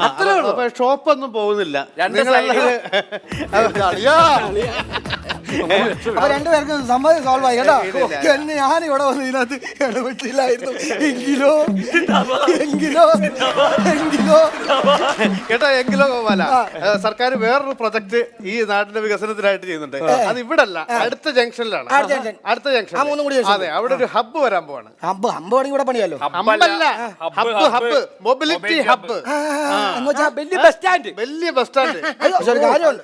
അത്രേ ഉള്ളൂ. ഷോപ്പ് ഒന്നും പോകുന്നില്ല. അപ്പൊ രണ്ടുപേർക്കും സമ്മതം സോൾവ് ആയി കേട്ടോ. ഞാൻ ഇവിടെ വന്ന് ഇതിനകത്ത് ഇടപെട്ടില്ലായിരുന്നു. എങ്കിലോ ഗോപാല, സർക്കാർ വേറൊരു പ്രൊജക്ട് ഈ നാടിന്റെ വികസനത്തിനായിട്ട് ചെയ്യുന്നുണ്ട്. അത് ഇവിടെ അല്ല, അടുത്ത ജംഗ്ഷനിലാണ്. അടുത്ത ജംഗ്ഷൻ. അതെ, അവിടെ ഒരു ഹബ്ബ് വരാൻ പോവാണ്. ഹബ്ബ് ഇവിടെ പണിയല്ലോ. Hub mobility hub. വലിയ ബസ് സ്റ്റാൻഡ്. വലിയ ബസ് സ്റ്റാൻഡ്. ഒരു കാര്യമുണ്ട്,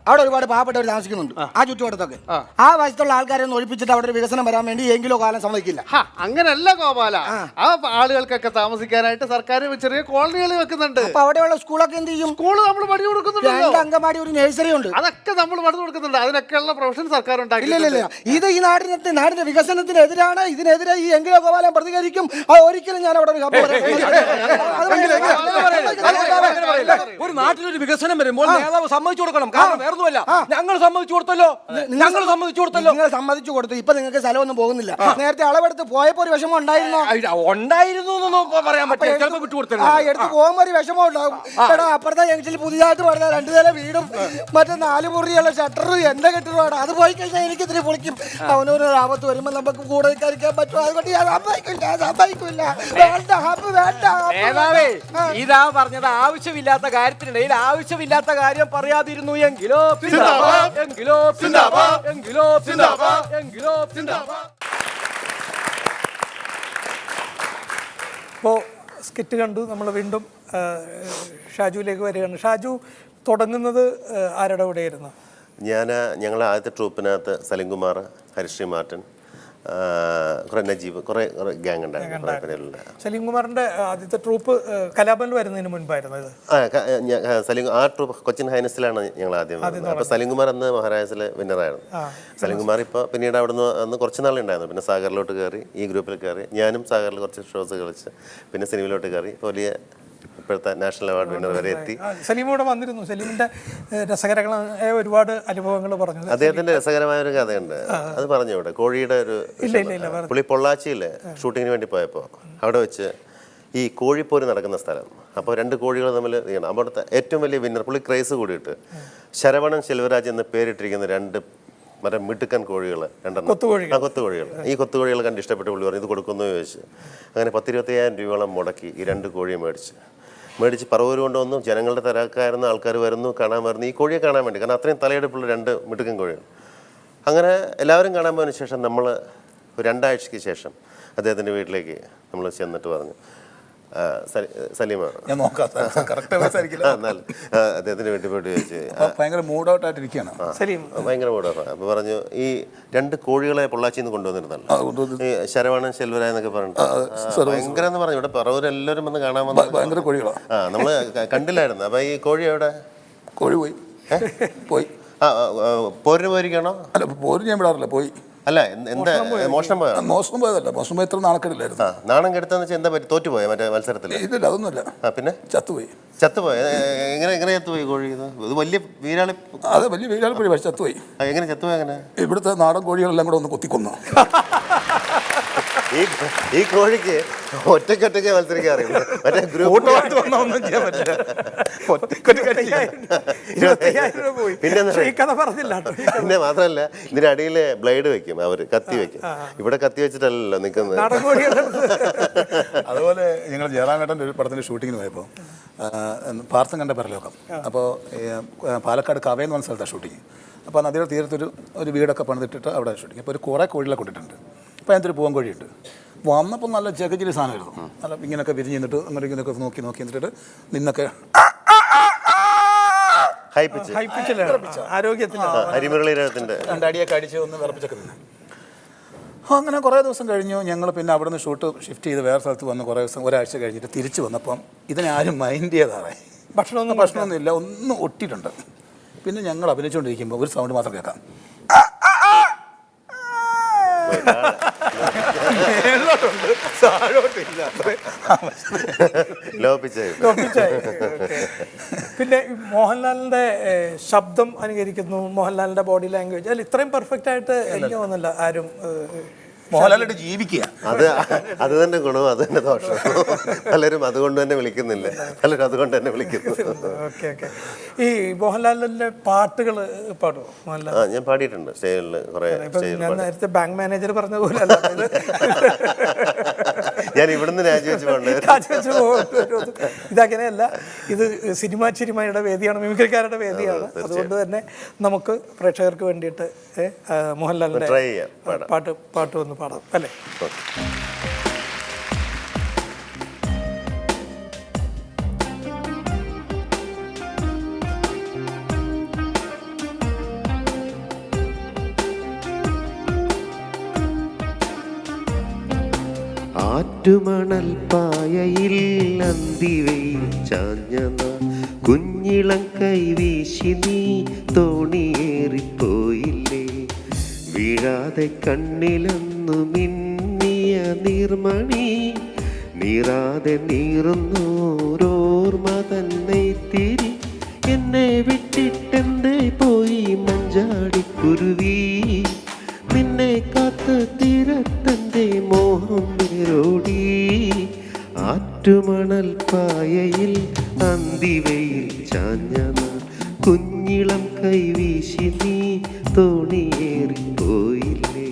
അവിടെ ഒരുപാട് പാവപ്പെട്ടവർ താമസിക്കുന്നുണ്ട് ആ ചുറ്റുവട്ടത്തൊക്കെ. ആ വശത്തുള്ള ആൾക്കാരെ ഒന്ന് ഒഴിപ്പിച്ചിട്ട് അവിടെ ഒരു വികസനം വരാൻ വേണ്ടി എങ്കിലോ കാലം സമ്മതിക്കില്ല. അങ്ങനല്ല ഗോപാല, ആ ആളുകൾക്കൊക്കെ താമസിക്കാനായിട്ട് സർക്കാർ ചെറിയ കോളനികൾ വെക്കുന്നുണ്ട്. അപ്പൊ അവിടെയുള്ള സ്കൂളൊക്കെ എന്ത് ചെയ്യും? സ്കൂള് നമ്മൾ പണി കൊടുക്കുന്നുണ്ട്. 2 അംഗൻവാടി, ഒരു നഴ്സറി ഉണ്ട്. അതൊക്കെ നമ്മൾ പണി കൊടുക്കുന്നുണ്ട്. അതിനൊക്കെയുള്ള പ്രൊഫഷൻ സർക്കാർ ഉണ്ടാക്കി. ഇല്ല, ഇത് ഈ നാടിന്റെ വികസനത്തിനെതിരാണ്. ഇതിനെതിരെ ഈ എങ്കിലോ ഗോപാലൻ പ്രതികരിക്കും. ഒരിക്കലും ഞാൻ അവിടെ ഒരു നാട്ടിലൊരു വികസനം വരുമ്പോൾ നേതാവ് സമ്മതിച്ചു കൊടുക്കണം. കാരണം വേറൊന്നുമല്ല, ഞങ്ങൾ സമ്മതിച്ചു കൊടുത്തല്ലോ. നിങ്ങൾ സമ്മതിച്ചു കൊടുത്തു. ഇപ്പൊ നിങ്ങൾക്ക് സ്ഥലമൊന്നും പോകുന്നില്ല. നേരത്തെ അളവെടുത്ത് പോയപ്പോ ഒരു വിഷമം ഉണ്ടായിരുന്നു പറയാൻ പറ്റില്ല. ചിലപ്പോൾ വിട്ടുകൊടുത്തില്ല. എടുത്ത് പോകുമ്പോ ഒരു വിഷമം ഉണ്ടാവും. എടാ, അപ്പുറത്തെ ജംഗ്ഷനിൽ പുതിയതായിട്ട് പറഞ്ഞ 2 നില വീടും മറ്റേ 4 മുറിയുള്ള ഷട്ടറും എന്റെ കെട്ടിടമാണ്. അത് പോയി കഴിഞ്ഞാൽ എനിക്ക് ഇത്തിരി പൊളിക്കും. അവനൊരു ആപത്ത് വരുമ്പോ നമുക്ക് കൂടെ കരിക്കാൻ പറ്റും. അതുകൊണ്ട് ഞാൻ സമ്മതിക്കില്ല. ഇതാ പറഞ്ഞത്, ആവശ്യമില്ലാത്ത കാര്യത്തിനിടയിൽ ആവശ്യമില്ലാത്ത കാര്യം പറയാതിരുന്നു എങ്കിലോ ഇപ്പോൾ സ്കിറ്റ് കണ്ടു. നമ്മൾ വീണ്ടും ഷാജുവിലേക്ക് വരികയാണ്. ഷാജു തുടങ്ങുന്നത് ആരുടെ കൂടെയായിരുന്നു? ഞങ്ങളുടെ ആദ്യത്തെ ട്രൂപ്പിനകത്ത് സലിംകുമാർ, ഹരിശ്രീ മാർട്ടിൻ, കുറെ നജീബ്, കുറെ ഗ്യാങ് ഉണ്ടായിരുന്നു. സലീംകുമാറിന്റെ ആദ്യത്തെ ട്രൂപ്പ് കലാഭവനിൽ വരുന്നതിന് മുൻപായിരുന്നു ഇത്. ആ ട്രൂപ്പ് കൊച്ചിൻ ഹൈനസിലാണ് ഞങ്ങൾ ആദ്യം. അപ്പോൾ സലീംകുമാർ അന്ന് മഹാരാജസിലെ വിന്നറായിരുന്നു. സലീംകുമാർ ഇപ്പോൾ പിന്നീട് അവിടുന്ന് അന്ന് കുറച്ച് നാളുണ്ടായിരുന്നു. പിന്നെ സാഗറിലോട്ട് കയറി, ഈ ഗ്രൂപ്പിൽ കയറി. ഞാനും സാഗറിൽ കുറച്ച് ഷോസ് കളിച്ച് പിന്നെ സിനിമയിലോട്ട് കയറി. വലിയ ഇപ്പോഴത്തെ നാഷണൽ അവാർഡ് വിന്നർ വരെ എത്തി. സലീം ഇവിടെ വന്നിരുന്നു. സലീമിന്റെ രസകരമായ ഒരുപാട് അനുഭവങ്ങൾ പറഞ്ഞു. അദ്ദേഹത്തിന്റെ രസകരമായ ഒരു കഥയുണ്ട്, അത് പറഞ്ഞു ഇവിടെ. കോഴിയുടെ ഒരു പുള്ളി പൊള്ളാച്ചിയിൽ ഷൂട്ടിങ്ങിന് വേണ്ടി പോയപ്പോൾ അവിടെ വെച്ച് ഈ കോഴിപ്പോര് നടക്കുന്ന സ്ഥലം. അപ്പോൾ 2 കോഴികൾ തമ്മിൽ ചെയ്യണം. അവിടുത്തെ ഏറ്റവും വലിയ വിന്നർ, പുള്ളി ക്രൈസ് കൂടിയിട്ട് ശരവണൻ ശെൽവരാജ് എന്ന് പേരിട്ടിരിക്കുന്ന 2 മറ്റേ മിടുക്കൻ കോഴികൾ, 2 കൊത്തുകോഴികൾ. ഈ കൊത്തുകോഴികൾ കണ്ട് ഇഷ്ടപ്പെട്ട് പുള്ളി പറഞ്ഞു ഇത് കൊടുക്കുന്നു ചോദിച്ചു. അങ്ങനെ 10-25,000 രൂപയോളം മുടക്കി ഈ 2 കോഴിയെ മേടിച്ച് മേടിച്ച് പറവൂർ കൊണ്ടുവന്നു. ജനങ്ങളുടെ തിരക്കായിരുന്ന ആൾക്കാർ വരുന്നു, കാണാൻ വരുന്നു, ഈ കോഴിയെ കാണാൻ വേണ്ടി. കാരണം അത്രയും തലയെടുപ്പുള്ള 2 മിടുക്കൻ കോഴികൾ. അങ്ങനെ എല്ലാവരും കാണാൻ പോയതിനു ശേഷം നമ്മൾ 2 ആഴ്ചയ്ക്ക് ശേഷം അദ്ദേഹത്തിൻ്റെ വീട്ടിലേക്ക് നമ്മൾ ചെന്നിട്ട് പറഞ്ഞു, സലീമ ഞാൻ നോക്കാം എന്നാൽ അദ്ദേഹത്തിൻ്റെ വീട്ടിൽ പോയിട്ട് ചോദിച്ചു, ഭയങ്കര മൂഡ് ഔട്ട് ആയിട്ടിരിക്കുകയാണ് സലീം. ഭയങ്കര മൂടാണ്. അപ്പോൾ പറഞ്ഞു, ഈ 2 കോഴികളെ പൊള്ളാച്ചിയിൽ നിന്ന് കൊണ്ടുവന്നിരുന്നല്ലോ, ഈ ശരവണൻ ശെൽവരായ എന്നൊക്കെ പറഞ്ഞിട്ട് ഭയങ്കര എന്ന് പറഞ്ഞു. ഇവിടെ പറവൂരെല്ലാവരും വന്ന് കാണാൻ വന്നു. ഭയങ്കര കോഴികളാണ്. നമ്മൾ കണ്ടില്ലായിരുന്നു. അപ്പം ഈ കോഴി എവിടെ? കോഴി പോയി പോരിന് പോയിരിക്കണോ? അല്ല, പോര് ഞാൻ വിടാറില്ല, പോയി. അല്ല, എന്താ മോഷണം പോയോ? മോശം പോയതല്ല, മോശം പോയ ഇത്ര നാണക്കേടില്ലായിരുന്നു. നാണം കെടുത്താന്ന് വെച്ചാൽ എന്താ പറ്റി? തോറ്റുപോയ മറ്റേ മത്സരത്തിൽ? ഇല്ല, അതൊന്നുമില്ല. പിന്നെ ചത്തുപോയി. എങ്ങനെ ചത്തുപോയി കോഴി? ഇത് വലിയ വീരാളി. അതെ, വലിയ വീരാളി കോഴി, പക്ഷെ ചത്തുപോയി. എങ്ങനെ ചത്തുപോയി? അങ്ങനെ ഇവിടുത്തെ നാടൻ കോഴികളെല്ലാം കൂടെ ഒന്ന് കൊത്തിക്കൊന്നു. ഈ കോഴിക്ക് ഒറ്റയ്ക്ക് മത്സരിക്കാൻ അറിയില്ല. മറ്റേ ഗ്രൂപ്പ് ഒന്നും ചെയ്യാൻ പറ്റില്ല. പിന്നെ മാത്രമല്ല, ഇതിനടിയിൽ ബ്ലേഡ് വെക്കും, അവർ കത്തി വെക്കും. ഇവിടെ കത്തി വെച്ചിട്ടല്ലല്ലോ നിൽക്കുന്നത്. അതുപോലെ ഞങ്ങൾ ജയറാമേട്ടൻ്റെ ഒരു പടത്തിൻ്റെ ഷൂട്ടിങ്ങിന് പോയപ്പോൾ പാർത്ഥം കണ്ട പരലോകം. അപ്പോൾ പാലക്കാട് കവയെന്ന് പറഞ്ഞ സ്ഥലത്താണ് ഷൂട്ടിങ്. അപ്പോൾ നദിയുടെ തീരത്തൊരു വീടൊക്കെ പണിതിട്ടിട്ട് അവിടെ ഷൂട്ടിങ്. അപ്പോൾ ഒരു കുറേ കോഴികളെ കൊണ്ടിട്ടുണ്ട്. അപ്പോൾ അതിനകത്തൊരു പൂവൻ കോഴിയുണ്ട്. വന്നപ്പോൾ നല്ല ചകച്ചിരി സാധനമായിരുന്നു. നല്ല ഇങ്ങനെയൊക്കെ വിരിഞ്ഞ് നിന്നിട്ട് അങ്ങനെ ഇങ്ങനെയൊക്കെ നോക്കി എന്നിട്ട് നിന്നൊക്കെ ഹരിമുരളീരവത്തിന്റെ 2 അടിയൊക്കെ അടിച്ച് ഒന്ന് വിറപ്പിച്ചൊക്കെ നിന്ന്. അങ്ങനെ കുറേ ദിവസം കഴിഞ്ഞു. ഞങ്ങൾ പിന്നെ അവിടെ നിന്ന് ഷൂട്ട് ഷിഫ്റ്റ് ചെയ്ത് വേറെ സ്ഥലത്ത് വന്ന് കുറേ ദിവസം, ഒരാഴ്ച കഴിഞ്ഞിട്ട് തിരിച്ച് വന്നപ്പം ഇതിനെ ആരും മൈൻഡ് ചെയ്താറേ. ഭക്ഷണമൊന്നും ഇല്ല, ഒന്നും ഒട്ടിയിട്ടുണ്ട്. പിന്നെ ഞങ്ങൾ അഭിനയിച്ചുകൊണ്ടിരിക്കുമ്പോൾ ഒരു സൗണ്ട് മാത്രം കേൾക്കാം. പിന്നെ മോഹൻലാലിന്റെ ശബ്ദം അനുകരിക്കുന്നു, മോഹൻലാലിന്റെ ബോഡി ലാംഗ്വേജ്, അതിൽ ഇത്രയും പെർഫെക്റ്റ് ആയിട്ട് എനിക്ക് തോന്നുന്നില്ല ആരും. മോഹൻലാലിട്ട് ജീവിക്കുക, അത് തന്നെ ഗുണവും അത് തന്നെ ദോഷം. പലരും അതുകൊണ്ട് തന്നെ വിളിക്കുന്നില്ല, പലരും അതുകൊണ്ട് തന്നെ വിളിക്കുന്നു. Okay okay. ഈ മോഹൻലാലിന്റെ പാട്ടുകൾ പാടുമോ? മോഹൻലാൽ ഞാൻ പാടിയിട്ടുണ്ട് സ്റ്റേജിൽ കുറേ. ഞാൻ നേരത്തെ ബാങ്ക് മാനേജർ പറഞ്ഞ പോലെ ഞാൻ ഇവിടുന്ന് രാജിവെച്ച് ഇതങ്ങനെയല്ല. ഇത് സിനിമയുടെ വേദിയാണ്, മിമിക്രിക്കാരുടെ വേദിയാണ്. അതുകൊണ്ട് തന്നെ നമുക്ക് പ്രേക്ഷകർക്ക് വേണ്ടിയിട്ട് മോഹൻലാലിന്റെ പാട്ട് ഒന്ന് പാടാം അല്ലേ? ആറ്റുമണൽ പായയിൽ അന്തിവെയിൽ ചാഞ്ഞ കുഞ്ഞിളം കൈവീശി നീ തോണിയേറിപ്പോയില്ലേ, വീഴാതെ കണ്ണിലൊന്നു മിന്നിയ നീർമണി, നീറാതെ നീറുന്നോരോർമ തന്നെ തിരി, എന്നെ വിട്ടിട്ടെന്തേ പോയി മഞ്ചാടിക്കുരുവി, നിന്നെ കാത്ത് തീരത്തന്റെ മോഹം വേരോടി, ആറ്റുമണൽ പായയിൽ അന്തിവെയിൽ ചാഞ്ഞ കുഞ്ഞിളം കൈവീശി നീ തോണിയേറിപ്പോയില്ലേ.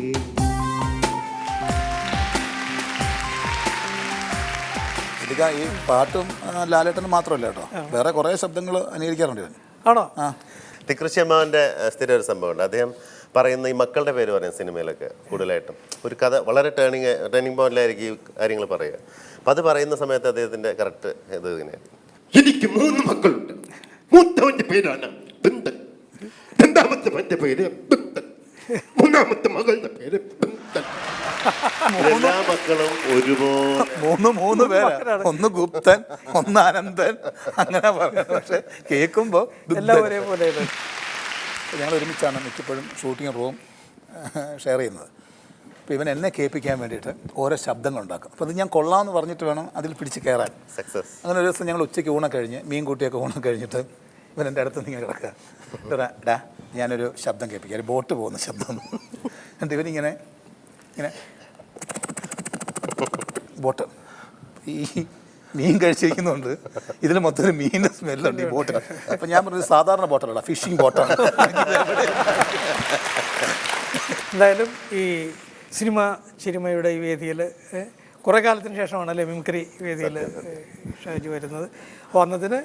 ഈ പാട്ടും ലാലേട്ടനും മാത്രമല്ല കേട്ടോ, വേറെ കുറേ ശബ്ദങ്ങൾ അനുകരിക്കാറുണ്ട് ഇവൻ. ആണോ? തിക്കൃഷി അമ്മാവൻ്റെ സ്ഥിരം ഒരു സംഭവമുണ്ട്. അദ്ദേഹം പറയുന്ന ഈ മക്കളുടെ പേര് പറയും സിനിമയിലൊക്കെ കൂടുതലായിട്ടും. ഒരു കഥ വളരെ ടേണിംഗ് പോയിന്റിലായിരിക്കും ഈ കാര്യങ്ങൾ പറയുക. അപ്പം അത് പറയുന്ന സമയത്ത് അദ്ദേഹത്തിൻ്റെ കറക്റ്റ് ഇത് ഇങ്ങനെയാണ്. എനിക്ക് 3 മക്കളുണ്ട്. മൂത്തവന്റെ പേരാണ് ബിന്ദൻ, രണ്ടാമത്തെ പേര് ബിന്ദൻ, മൂന്നാമത്തെ മകളുടെ പേര് ബിന്ദൻ. എല്ലാ മക്കളും ഒരുപോലെ 3 പേരാണ്. ഒന്ന് ഗുപ്തൻ, ഒന്ന് അനന്തൻ, അങ്ങനെ പറയുന്നത്. പക്ഷെ കേൾക്കുമ്പോൾ എല്ലാം ഒരേപോലെ. ഞങ്ങൾ ഒരുമിച്ചാണ് മിക്കപ്പോഴും ഷൂട്ടിംഗ് റൂം ഷെയർ ചെയ്യുന്നത്. അപ്പോൾ ഇവൻ എന്നെ കേൾപ്പിക്കാൻ വേണ്ടിയിട്ട് ഓരോ ശബ്ദങ്ങളുണ്ടാക്കും. അപ്പോൾ അത് ഞാൻ കൊള്ളാമെന്ന് പറഞ്ഞിട്ട് വേണം അതിൽ പിടിച്ച് കയറാൻ. സക്സസ്. അങ്ങനെ ഒരു ദിവസം ഞങ്ങൾ ഉച്ചയ്ക്ക് ഊണം കഴിഞ്ഞ് മീൻ കൂട്ടിയൊക്കെ ഊണം കഴിഞ്ഞിട്ട് ഇവൻ എൻ്റെ അടുത്ത് ഇങ്ങനെ കിടക്കുക. ഡാ ഞാനൊരു ശബ്ദം കേൾപ്പിക്കാം, ഒരു ബോട്ട് പോകുന്ന ശബ്ദം. എന്നിട്ട് ഇവനിങ്ങനെ ഇങ്ങനെ ബോട്ട് ഈ മീൻ കഴിച്ചിരിക്കുന്നുണ്ട്, ഇതിൽ മൊത്തം ഒരു മീനിൻ്റെ സ്മെല്ലുണ്ട് ഈ ബോട്ടിൽ. അപ്പം ഞാൻ പറഞ്ഞത് സാധാരണ ബോട്ടല്ല, ഫിഷിംഗ് ബോട്ടാണ്. എന്തായാലും ഈ സിനിമയുടെ ഈ വേദിയിൽ കുറേ കാലത്തിന് ശേഷമാണ് അല്ലേ മിമിക്രി വേദിയിൽ ഷാജു വരുന്നത്. വന്നതിന്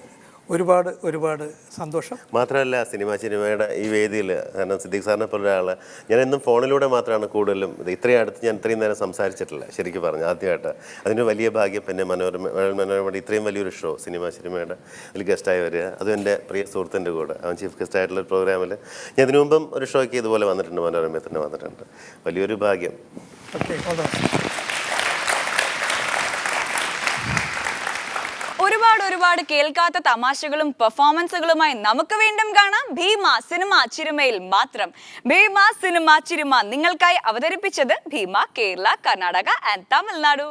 ഒരുപാട് ഒരുപാട് സന്തോഷം. മാത്രമല്ല സിനിമയുടെ ഈ വേദിയിൽ, കാരണം സിദ്ദീഖ് സാറിനെ പോലെ ഒരാൾ ഞാൻ എന്നും ഫോണിലൂടെ മാത്രമാണ് കൂടുതലും ഇത്രയും അടുത്ത് ഞാൻ ഇത്രയും നേരം സംസാരിച്ചിട്ടില്ല. ശരിക്കും പറഞ്ഞു ആദ്യമായിട്ട് അതിന് വലിയ ഭാഗ്യം. പിന്നെ മനോരമയുടെ ഇത്രയും വലിയൊരു ഷോ സിനിമയുടെ അതിൽ ഗസ്റ്റായി വരിക, അതും എൻ്റെ പ്രിയ സുഹൃത്തിൻ്റെ കൂടെ. അവൻ ചീഫ് ഗസ്റ്റ് ആയിട്ടുള്ള പ്രോഗ്രാമിൽ ഞാൻ ഇതിനു മുമ്പും ഒരു ഷോയ്ക്ക് ഇതുപോലെ വന്നിട്ടുണ്ട്, മനോരമയിൽ തന്നെ വന്നിട്ടുണ്ട്. വലിയൊരു ഭാഗ്യം. ഓക്കെ, ഒരുപാട് കേൾക്കാത്ത തമാശകളും പെർഫോമൻസുകളുമായി നമുക്ക് വീണ്ടും കാണാം ഭീമ സിനിമ ചിരിമയിൽ മാത്രം. ഭീമ സിനിമ ചിരിമ നിങ്ങൾക്കായി അവതരിപ്പിച്ചത് ഭീമ കേരള, കർണാടക ആൻഡ് തമിഴ്നാടു.